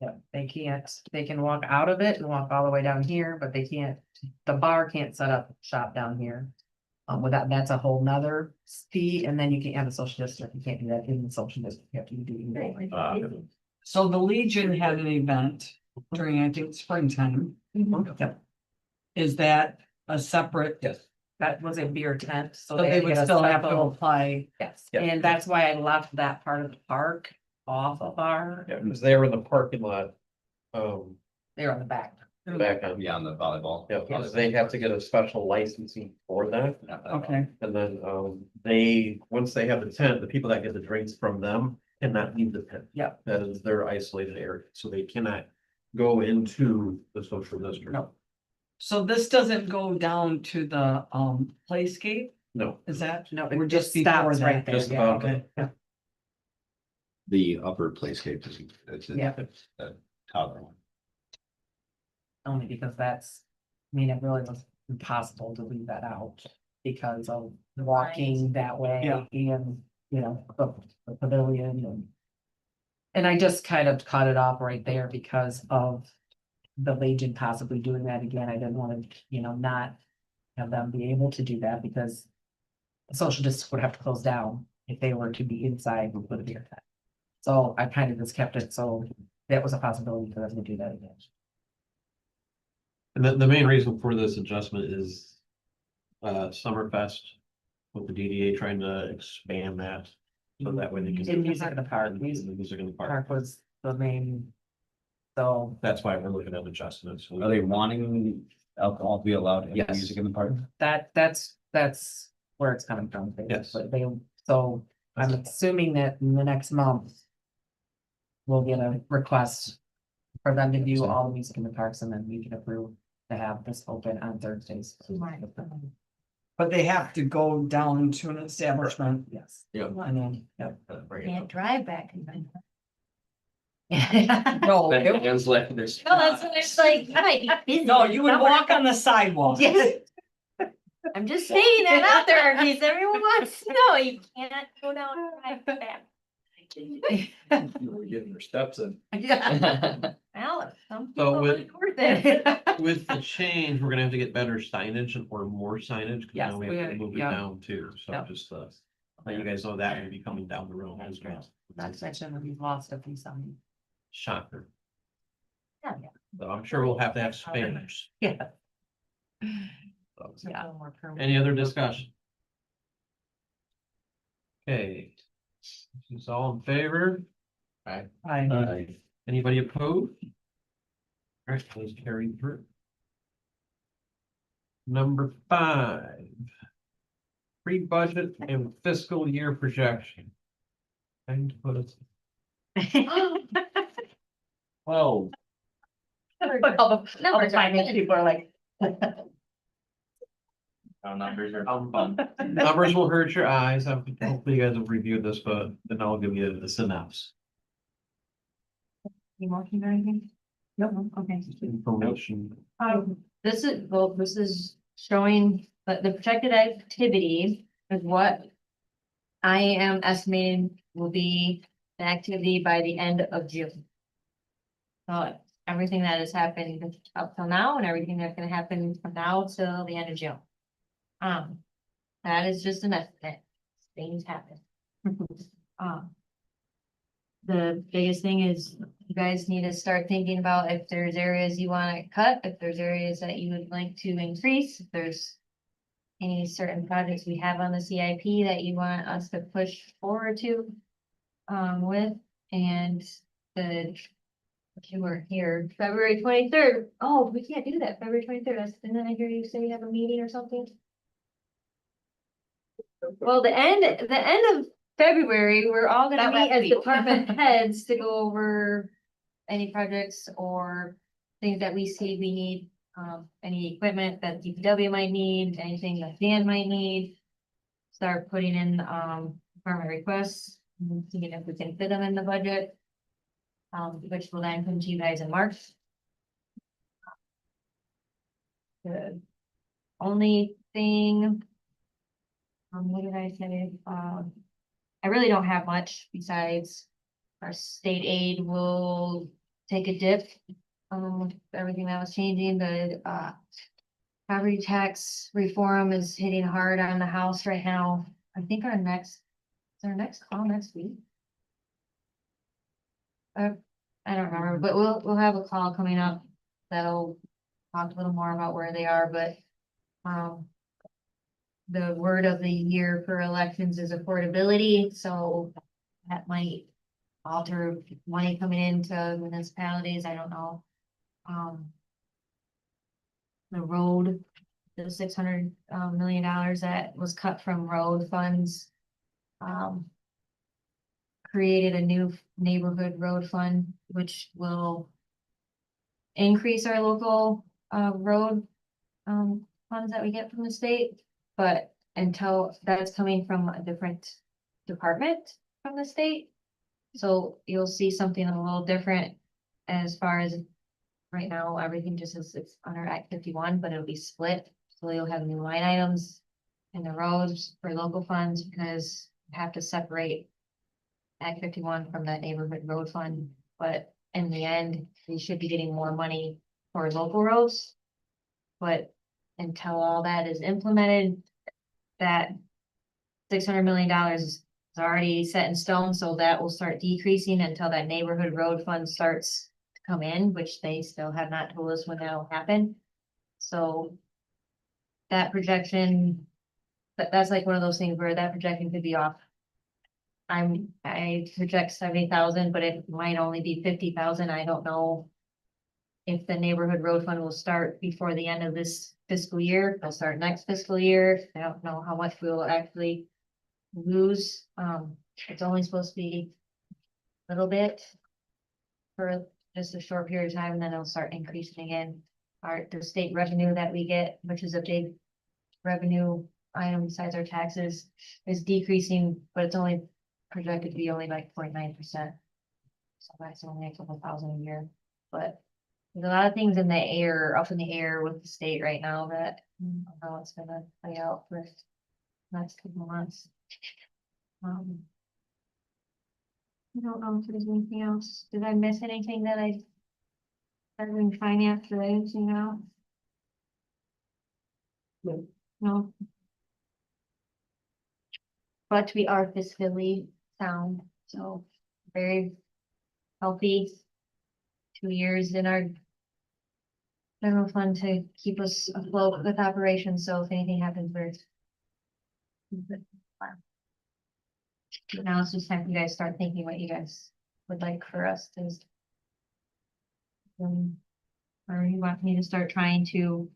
yeah, they can't, they can walk out of it and walk all the way down here, but they can't, the bar can't set up shop down here. With that's a whole nother fee, and then you can't have a social district, you can't do that in the social district, you have to do it. So the Legion had an event during, I think, springtime. Yep. Is that a separate? Yes. That was a beer tent, so So they had to would get a still have to special- apply. Yes, Yeah. and that's why I left that part of the park off of our, Yeah, because they were in the parking lot. they're on the back. Back on. Beyond the volleyball. Yeah, because they have to get a special licensing for that. Okay, And then, once they have the tent, the people that get the drinks from them cannot leave the tent. Yeah. That is their isolated area, so they cannot go into the social district. No. so this doesn't go down to the playscape, No, is that? No, We're it just just before stops right that. there. just Yeah, about. Okay. The upper playscape is, it's Yeah. the top one. only because that's, I mean, it really was impossible to leave that out. Because of walking that way Yeah. and, the pavilion And I just kind of cut it off right there because of the Legion possibly doing that again. I didn't want to, not have them be able to do that because the social district would have to close down if they were to be inside with a beer tent. So I kind of just kept it, so that was a possibility for them to do that again. And the main reason for this adjustment is Summerfest with the DDA trying to expand that. So that way they can. In music in the park, The music in the park. Park was the main, so That's why we're looking at adjustments. Are they wanting alcohol to be allowed in Yes. music in the park? that's where it's coming from. Yes. But so I'm assuming that in the next month. We'll get a request for them to do all the music in the parks and then we can approve to have this open on Thursdays. But they have to go down to an establishment. Yes. Yeah. And then, yep. Can't drive back. No, Hands left, there's. No, that's what it's like, I might be busy. no, you would walk on the sidewalk. Yes. I'm just saying that out there in case everyone wants to know, you can't go down and drive back. We're getting their steps in. Yeah. Well, some So people with- it's worth it. With the change, we're gonna have to get better signage or more signage, because Yes, now we have to we- move it yeah. down too, so Yeah. just let you guys know that will be coming down the road as well. Not to mention that we've lost a few some. Shocker. Yeah. So I'm sure we'll have to have spares. Yeah. So, Yeah. any other discussion? Okay. Is all in favor? Anybody opposed? All right, please carry through. Number 5. Pre-budget and fiscal year projection. Time to put us. Well, All the finance people are like. numbers are fun. Numbers will hurt your eyes. Hopefully you guys have reviewed this, but then I'll give you the synopsis. You watching or anything? Nope, okay. Information. This is showing, but the projected activity is what I am estimating will be the activity by the end of June. So everything that has happened up till now and everything that's gonna happen from now till the end of June. That is just an estimate. Things happen. The biggest thing is you guys need to start thinking about if there's areas you want to cut, if there's areas that you would like to increase, if there's any certain projects we have on the CIP that you want us to push forward to with, and you were here February 23rd. Oh, we can't do that. February 23rd. Didn't I hear you say you have a meeting or something? Well, the end of February, we're all gonna That meet last as week. department heads to go over any projects or things that we see we need, any equipment that DPW might need, anything that Dan might need. Start putting in, department requests, and seeing if we can fit them in the budget. Which will then come to you guys in March. The only thing. What did I say? I really don't have much besides our state aid will take a dip. With everything that was changing, the property tax reform is hitting hard on the House right now. I think our next call next week. I don't remember, but we'll have a call coming up that'll talk a little more about where they are, but the word of the year for elections is affordability, so that might alter money coming into municipalities, I don't know. The road, the $600 million that was cut from road funds. Created a new neighborhood road fund, which will increase our local road funds that we get from the state. But until that's coming from a different department from the state. So you'll see something a little different as far as right now, everything just is, it's under Act 51, but it'll be split. So you'll have new line items in the roads for local funds because you have to separate Act 51 from that neighborhood road fund, but in the end, we should be getting more money for local roads. But until all that is implemented, that $600 million is already set in stone, so that will start decreasing until that neighborhood road fund starts to come in, which they still have not told us when that'll happen. So that projection, that's like one of those things where that projection could be off. I project 70,000, but it might only be 50,000. I don't know if the neighborhood road fund will start before the end of this fiscal year. It'll start next fiscal year. I don't know how much we will actually lose. It's only supposed to be a little bit for just a short period of time, and then it'll start increasing again. The state revenue that we get, which is a big revenue item besides our taxes, is decreasing, but it's only projected to be only like 0.9%. So that's only a couple thousand a year, but there's a lot of things in the air, up in the air with the state right now that I don't know how it's gonna play out for the next couple of months. I don't know if there's anything else. Did I miss anything that I started in finance that I didn't see now? No. But we are fiscally sound, so very healthy. 2 years in our general fund to keep us afloat with operations, so if anything happens, we're. Now it's just time for you guys to start thinking what you guys would like for us to. Or you want me to start trying to.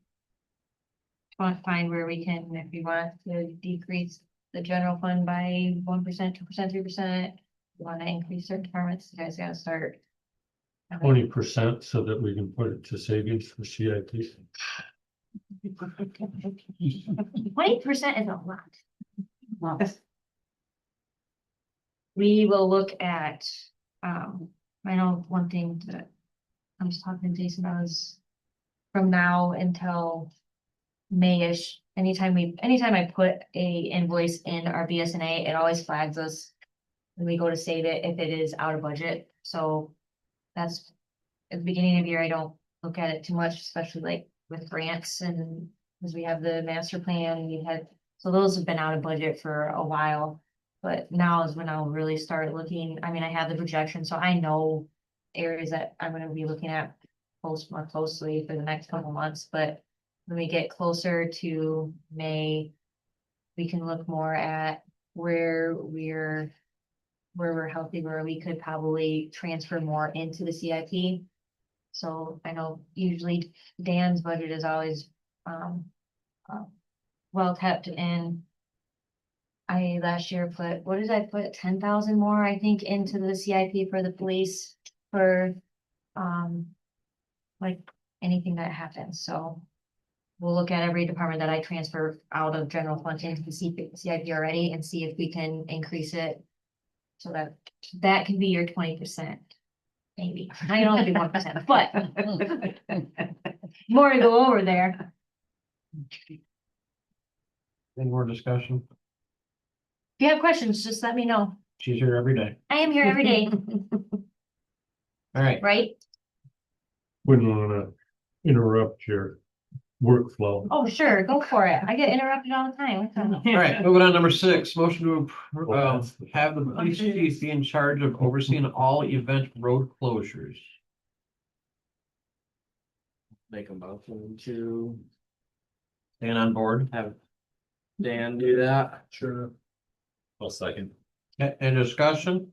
Find where we can, if we want to decrease the general fund by 1%, 2%, 3%. We want to increase certain departments, you guys gotta start. 20% so that we can put it to savings for CIP. 20% is a lot. We will look at, I know one thing that I was talking to Jason, was from now until May-ish, anytime I put a invoice in our BSNA, it always flags us when we go to save it if it is out of budget. So that's at the beginning of the year, I don't look at it too much, especially like with grants, and because we have the master plan, so those have been out of budget for a while. But now is when I'll really start looking. I mean, I have the projection, so I know areas that I'm gonna be looking at more closely for the next couple of months, but when we get closer to May, we can look more at where we're healthy, where we could probably transfer more into the CIP. So I know usually Dan's budget is always well kept, and I last year put, what did I put, 10,000 more, I think, into the CIP for the police for like anything that happens. So we'll look at every department that I transfer out of general fund into the CIP already and see if we can increase it. So that can be your 20%, maybe. I can only do 1%, but more to go over there. Any more discussion? If you have questions, just let me know. She's here every day. I am here every day, All right. right? Wouldn't wanna interrupt your workflow. Oh, sure, go for it. I get interrupted all the time. All right, moving on, number 6, motion to have the police chief be in charge of overseeing all event road closures. Make a motion to Stand on board. have Dan do that. Sure. Well, second. Any discussion?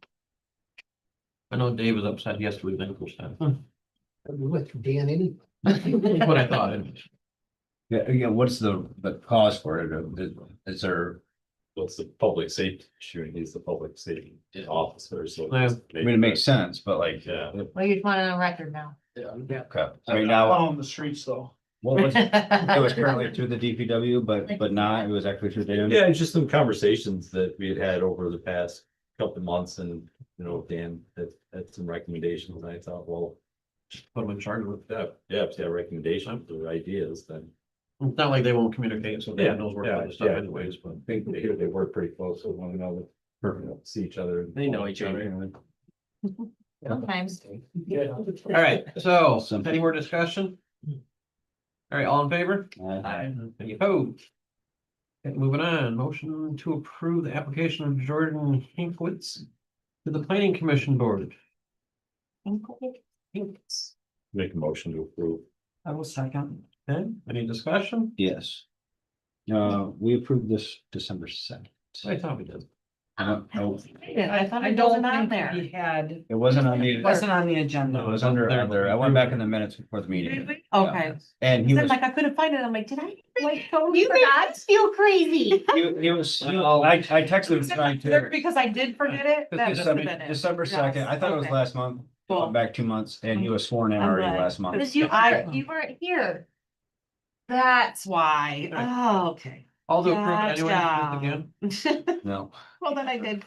I know Dave was upset he has to relinquish that. We went through Dan anyway. That's what I thought. Yeah, what's the cause for it? Is there, What's the public safety issue? He's the public safety officer, so. Yeah. I mean, it makes sense, but like, Yeah. Well, you just want it on record now. okay. I mean, now, On the streets though. what was, it was currently through the DPW, but not, it was actually through Dan. Yeah, it's just some conversations that we had over the past couple of months, and, you know, Dan had some recommendations, and I thought, well, Put him in charge of it. yeah, if you have recommendations or ideas, then. It's not like they won't communicate, so Dan knows where to put the stuff anyways, but. I think they work pretty close with one another. Perfect. See each other. They know each other. Sometimes. All right, so any more discussion? All right, all in favor? Aye. Any opposed? Okay, moving on, motion to approve the application of Jordan Hinkwitz to the planning commission board. Hinkwitz. Make a motion to approve. I will second. Okay, any discussion? Yes. We approved this December 2nd. I thought we did. I thought I it don't wasn't on think there. we had, It wasn't on it the, wasn't on the agenda. it was under other, I went back in the minutes before the meeting. Okay. And he I'm was, like, I couldn't find it. I'm like, did I like totally You made forgot? us feel crazy. he was, I texted him tonight too. Because I did forget it. That must have been it. December 2nd, I thought it was Okay. last month, Cool. going back 2 months, and he was sworn in I'm already glad. last month. Because you weren't here. That's why. Oh, okay. All to approve anyway, Gotcha. just again. No, Well, then I did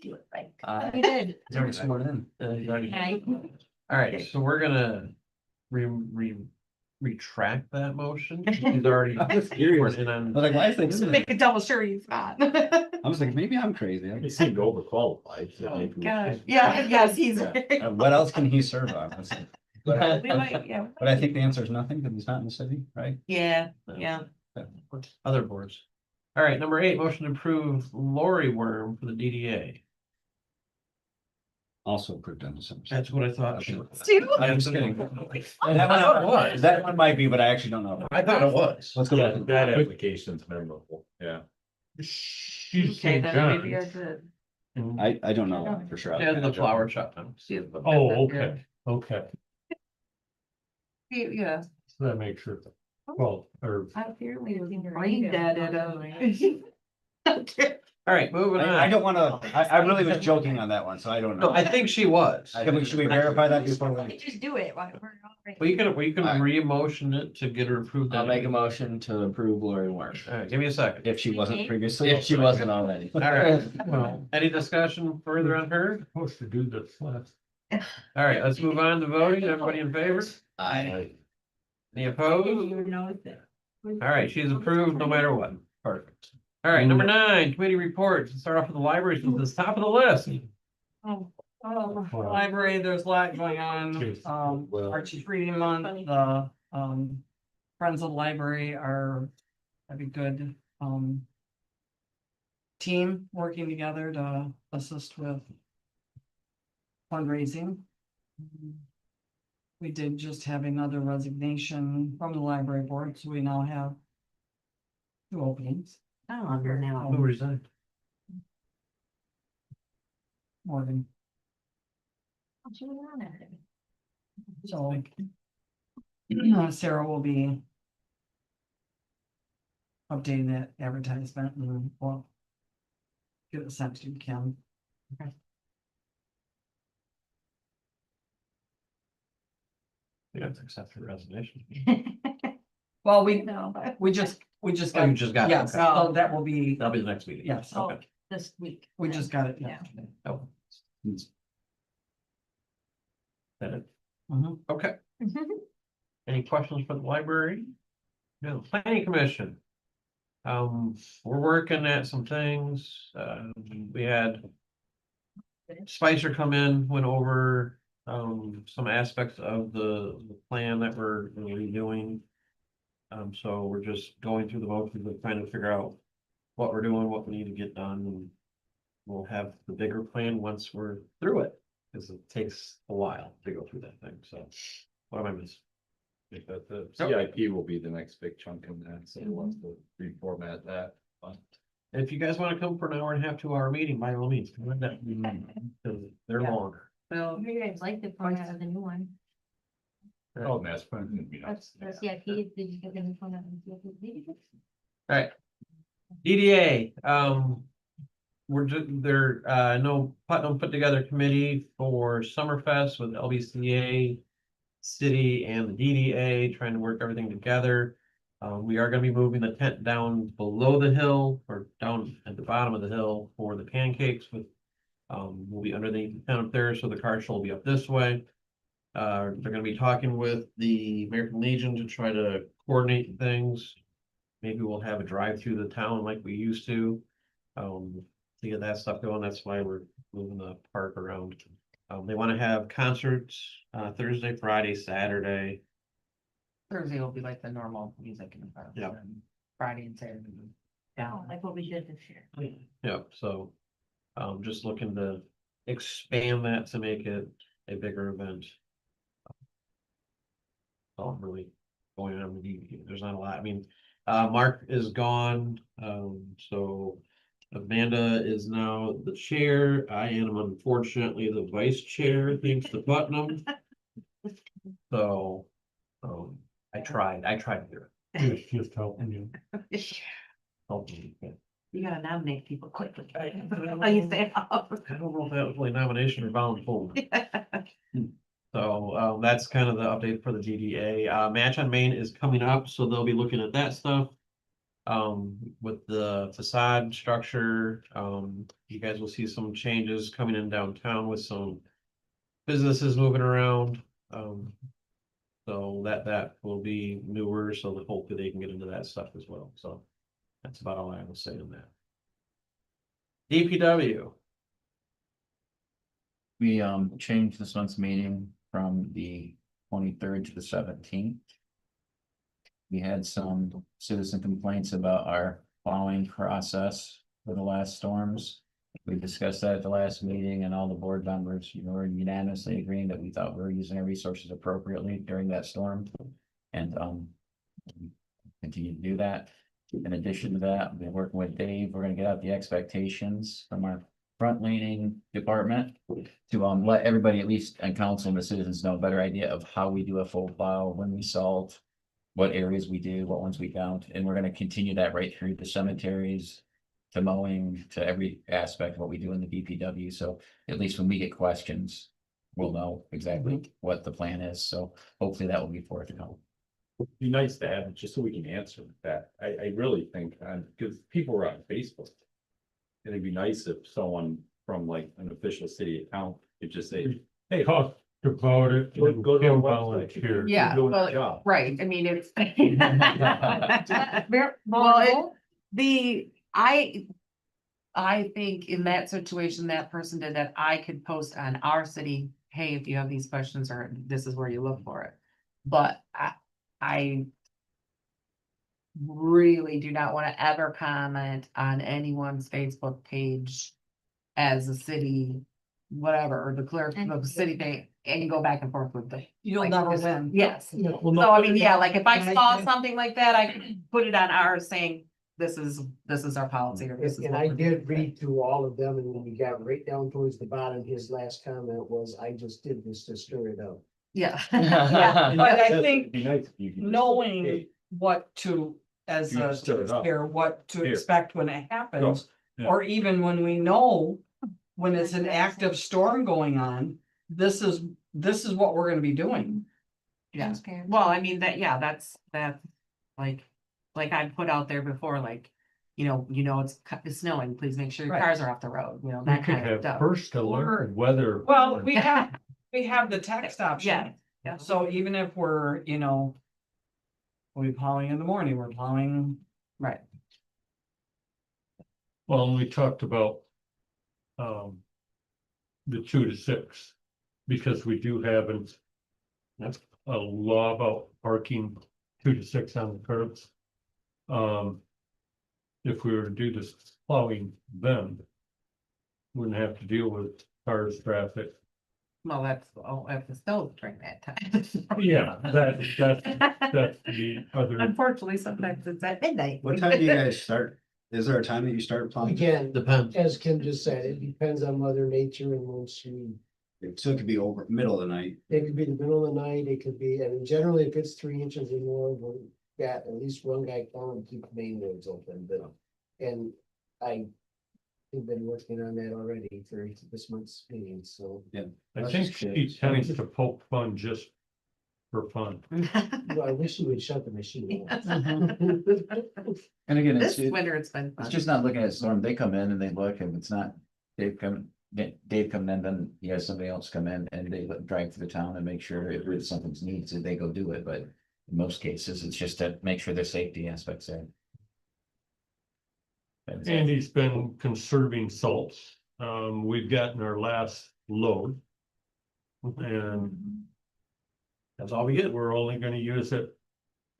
do it right. You did. he's already sworn in. Okay. All right, so we're gonna retract that motion. He's already. Curious. And I then- was like, why is Just this? make a double sure he's not. I was like, maybe I'm crazy. He seemed overqualified. so Oh, maybe we gosh. should- Yeah, yes, he's. What else can he serve on? Let's see. But We might, yeah. I think the answer is nothing, because he's not in the city, right? Yeah, yeah. Other boards. All right, number 8, motion to approve Lori Worm for the DDA. Also approved on December 2nd. That's what I thought. Stu? I'm just kidding. I thought it was. That one might be, but I actually don't know. I thought it was. Let's go back. That, that application's memorable, yeah. Okay, then maybe I did. I don't know for sure. Yeah, the flower shop. now. Oh, okay, okay, Yeah. so that makes sure, well, or Brain dead at Okay. All right, moving on. I don't wanna, I really was joking on that one, so I don't No, know. I think she was. Should we verify that before we? Just do it. While we're all right. Well, you can Alright. re-emotion it to get her approved. I'll make a motion to approve Lori Warren. All right, give me a second. If she wasn't previously. If she wasn't already. All right, well, any discussion further on her? supposed to do this last. All right, let's move on to voting. Everybody in favor? Aye. Any opposed? All right, she's approved no matter what. Perfect. All right, number 9, committee reports. Let's start off with the library, since it's top of the list. Oh, Wow. library, there's a lot going on. Jeez. Well- Archie's reading month, the, Friends of the Library are, have a good, team working together to assist with fundraising. We did just have another resignation from the library board, so we now have 2 openings. Who resigned? Morgan, so. Sarah will be updating that advertisement and we'll get it sent to Kim. You have to accept her resignation. Well, we No, just Oh, you got, just got it. yes, Okay. so that will be, That'll be the next meeting. yes, Okay. this week. we just got it Yeah. yesterday. Oh. That it? Mhm. Okay. Any questions for the library? No, planning commission. We're working at some things. We had Spicer come in, went over some aspects of the plan that we're redoing. So we're just going through the motions and trying to figure out what we're doing, what we need to get done, and we'll have the bigger plan once we're through it, because it takes a while to go through that thing, so. What am I missing? But the CIP will be the next big chunk in that, so we'll have to reformat that. But If you guys wanna come for an hour and a half, 2-hour meeting, by all means, come on down. Because they're Yeah. longer. Well, You guys like the format of the new one. Oh, that's fun. It'd be That's nice. the CIP. Did you get the new format? of the CIP? Alright. EDA, we're just, I know Putnam put together a committee for Summerfest with LBCA, city and the DDA, trying to work everything together. We are gonna be moving the tent down below the hill, or down at the bottom of the hill for the pancakes with. We'll be underneath the tent up there, so the car show will be up this way. They're gonna be talking with the American Legion to try to coordinate things. Maybe we'll have a drive through the town like we used to. to get that stuff going. That's why we're moving the park around. They want to have concerts, Thursday, Friday, Saturday. Thursday will be like the normal music in the park. Yeah. and Friday and Saturday. Oh, like what we did this year. Yep, so, just looking to expand that to make it a bigger event. All really going on, there's not a lot, I mean, Mark is gone, so. Amanda is now the chair, I am unfortunately the vice chair, thanks to Putnam. So, I tried to do it. It's just helping you. Hopefully, yeah. You gotta nominate people quickly. I How you say? I don't know if that was really nomination or volunteer. So, that's kind of the update for the DDA. Match on Main is coming up, so they'll be looking at that stuff. With the facade structure, you guys will see some changes coming in downtown with some businesses moving around. So that will be newer, so that hopefully they can get into that stuff as well. So that's about all I will say on that. DPW. We changed this month's meeting from the 23rd to the 17th. We had some citizen complaints about our plowing process for the last storms. We discussed that at the last meeting, and all the board members, were unanimously agreeing that we thought we were using our resources appropriately during that storm. And continue to do that. In addition to that, I've been working with Dave. We're gonna get out the expectations from our front leaning department to let everybody, at least on council and the citizens, know a better idea of how we do a full plow, when we salt, what areas we do, what ones we don't, and we're gonna continue that right through the cemeteries, to mowing, to every aspect of what we do in the DPW. So at least when we get questions, we'll know exactly what the plan is. So hopefully that will be forthcoming. Be nice to have it just so we can answer that. I really think, because people are on Facebook. And it'd be nice if someone from like an official city account could just say, hey, Talk about it. Go to the and website. volunteer. Yeah, doing the well, job. right, I mean, it's. Very Well, vulnerable. I think in that situation, that person did that, I could post on our city, hey, if you have these questions, or this is where you look for it. But I really do not wanna ever comment on anyone's Facebook page as a city, whatever, or the clerk, the city thing, and go back and forth with them. You'll Like, never this- win. Yes. Well, So I mean, yeah, like if I saw something like that, I could put it on ours saying, this is our policy, or this is. And what I we're doing. did read through all of them, and when we got right down towards the bottom, his last comment was, I just did this to stir it up. Yeah. Yeah, but I It'd think be nice if you could just say, knowing hey, what to, as You a stir it up. taxpayer, what to Here. expect when it happens. Yeah. Or even when we know, when it's an active storm going on, this is what we're gonna be doing. Yeah, Transparent. well, I mean, that's like I put out there before, like, it's snowing, please make sure your Right. cars are off the road, We that could kind of have stuff. first alert weather. Well, we have the text option. Yeah, yeah. So even if we're, we're plowing in the morning, we're plowing, Right, Well, and we talked about. The 2 to 6, because we do have a law about parking 2 to 6 on the curbs. If we were to do this plowing then. Wouldn't have to deal with cars, traffic. well, if the snow during that time. Yeah, that's the other. Unfortunately, sometimes it's at midnight. What time do you guys start? Is there a time that you start plowing? Again, Depends. as Kim just said, it depends on Mother Nature, and once we, So it could be over middle of the night. it could be the middle of the night, it could be, I mean, generally, if it's 3 inches or more, we've got at least one guy plowing to keep the main roads open, but. And we've been working on that already for this month's meeting, so. I think she tends to poke fun just for fun. Well, I wish you would shut the machine off. And again, This it's winter, it's been fun. just not looking at storm. They come in and they look, and it's not Dave coming in, then he has somebody else come in and they drive through the town and make sure if it's something's needed, they go do it. But in most cases, it's just to make sure their safety aspects there. Andy's been conserving salts. We've gotten our last load. And That's all we get. we're only gonna use it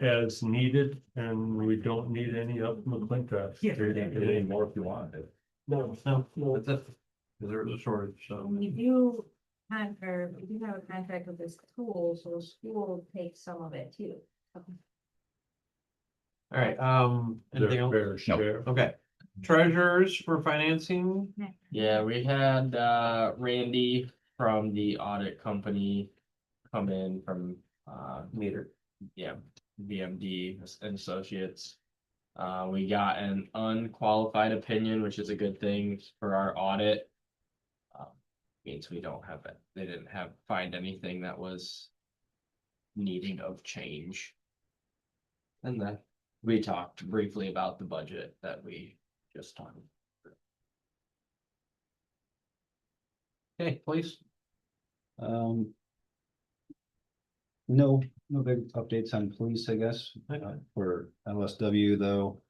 as needed, and we don't need any up McClintock. You can get any more if you want. No, that's it. 'Cause there was a shortage, so. We do have, or we do have a contract with the school, so the school takes some of it too. All right, anything Their else? fair share. Okay, treasurers for financing, Yeah, we had Randy from the audit company come in from meter. yeah, BMD and Associates. We got an unqualified opinion, which is a good thing for our audit. Means we don't have it, they didn't find anything that was needing of change. And then we talked briefly about the budget that we just talked. Okay, please. No big updates on police, I guess. For LSW though,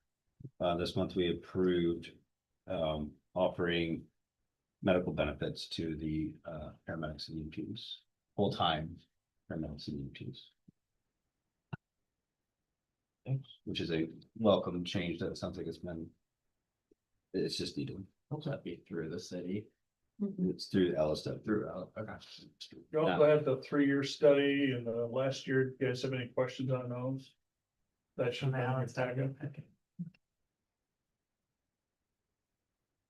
this month we approved, offering medical benefits to the, paramedics and EMTs, full-time paramedics and EMTs. Which is a welcome change. That sounds like it's just needed. That'd be through the city, It's through LSW. throughout, okay. You also had the 3-year study and last year, you guys have any questions on those? That should be on the packet.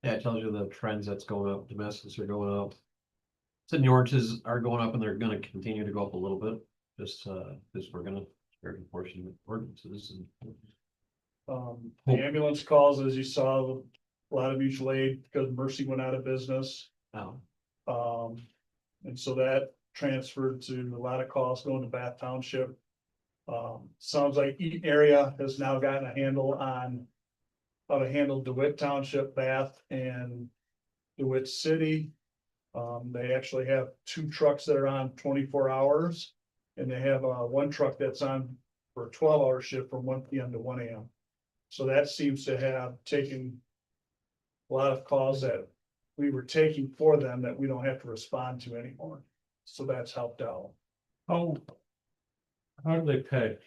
Yeah, it tells you the trends that's going up, domestics are going up. Seniorities are going up and they're gonna continue to go up a little bit, just because we're gonna start enforcing ordinances and. The ambulance calls, as you saw, a lot of mutual aid because Mercy went out of business. Oh, And so that transferred to a lot of calls going to Bath Township. Sounds like Eaton area has now gotten a handle on how to handle DeWitt Township, Bath and DeWitt City. They actually have 2 trucks that are on 24 hours. And they have one truck that's on for a 12-hour shift from 1 PM to 1 AM. So that seems to have taken a lot of calls that we were taking for them that we don't have to respond to anymore. So that's helped out. How do they pay?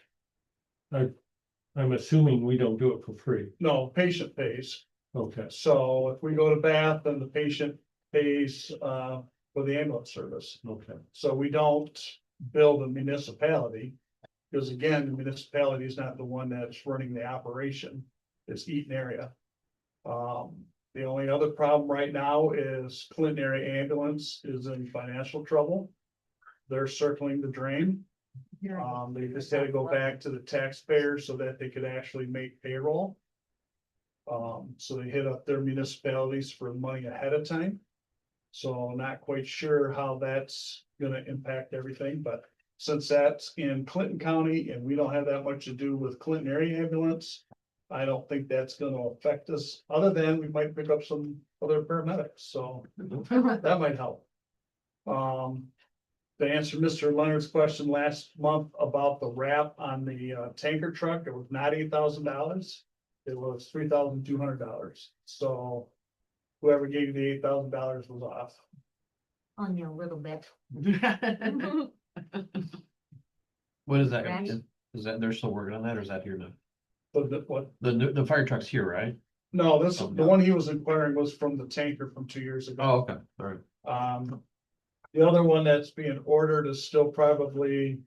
I'm assuming we don't do it for free. No, patient pays. Okay, So if we go to Bath, then the patient pays for the ambulance service. okay. So we don't bill the municipality. Because again, the municipality is not the one that's running the operation. It's Eaton area. The only other problem right now is Clinton area ambulance is in financial trouble. They're circling the drain. They just had to go back to the taxpayers so that they could actually make payroll. So they hit up their municipalities for money ahead of time. So I'm not quite sure how that's gonna impact everything, but since that's in Clinton County and we don't have that much to do with Clinton area ambulance, I don't think that's gonna affect us, other than we might pick up some other paramedics, so that might help. To answer Mr. Leonard's question last month about the wrap on the tanker truck, it was not $8,000. It was $3,200. So whoever gave you the $8,000 was off. On you a little bit. what is that? Randy? Is that, they're still working on that or is that here now? But what? The fire truck's here, right? No, Oh, the one he was inquiring was from the tanker from 2 years ago. Oh, okay, all right. The other one that's being ordered is still probably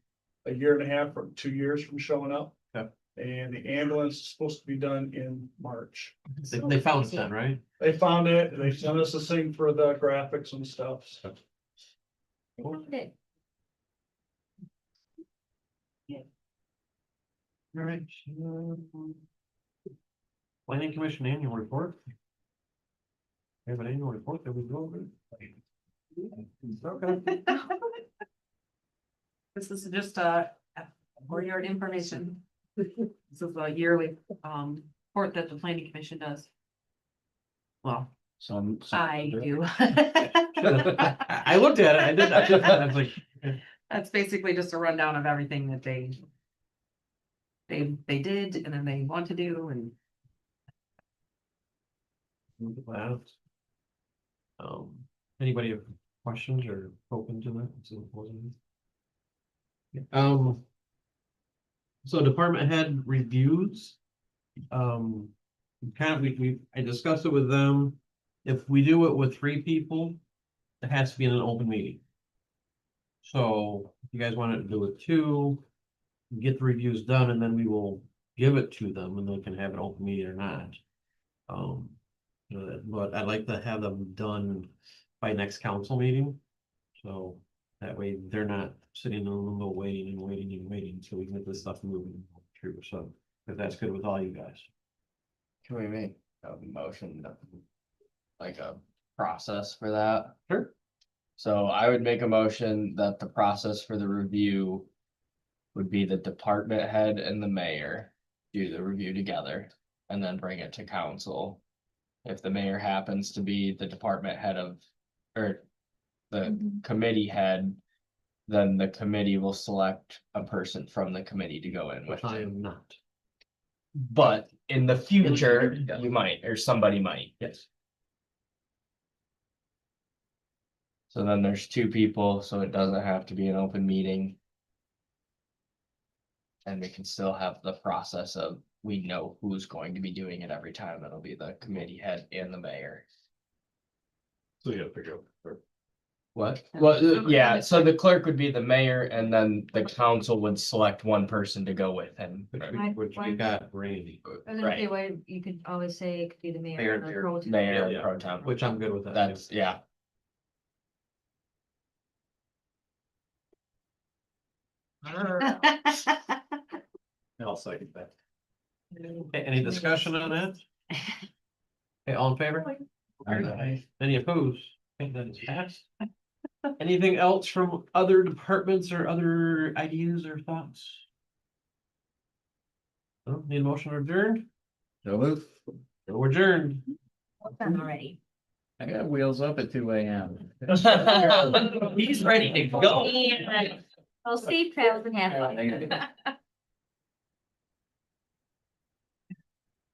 a 1.5 from 2 years from showing up. Okay. And the ambulance is supposed to be done in March. They found it then, right? They found it, and they sent us a thing for the graphics and stuff. So They found it. All right. Planning Commission annual report. We have an annual report that we go over. Okay. This is just for your information. This is a yearly report that the planning commission does. Well, I do. I looked at it, I was like. That's basically just a rundown of everything that they did and then they want to do and Look at that. Anybody have questions or open to that? So department head reviews. Kind of, I discussed it with them. If we do it with 3 people, it has to be in an open meeting. So if you guys wanted to do it 2, get the reviews done, and then we will give it to them and they can have an open meeting or not. But I'd like to have them done by next council meeting. So that way they're not sitting in limbo waiting and waiting and waiting, so we can get this stuff moving through. So if that's good with all you guys. Can we make a motion, like a process for that? Sure. So I would make a motion that the process for the review would be the department head and the mayor do the review together and then bring it to council. If the mayor happens to be the department head of, or the committee head, then the committee will select a person from the committee to go in with I them. am not. But in the future, yeah. you might, or somebody might. Yes. So then there's 2 people, so it doesn't have to be an open meeting. And we can still have the process of, we know who's going to be doing it every time. It'll be the committee head and the mayor. So you gotta figure out. What? Well, yeah, so the clerk would be the mayor and then the council would select one person to go with him. Which we got Randy, I was gonna say, Right. why, you could always say it could be the mayor. Mayor, or pro tem. Mayor Yeah. and pro tem. which I'm good with that. That's, yeah. I'll second that. Okay, any discussion on that? Okay, all in favor? Any opposed? Okay, that is passed. Anything else from other departments or other ideas or thoughts? No, need a motion to adjourn? No move. We're adjourned. Done already. I got wheels up at 2 AM. He's ready to go. Yeah. Well, Steve travels in half. I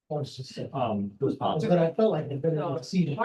was just saying. Those But I felt like I'd better see.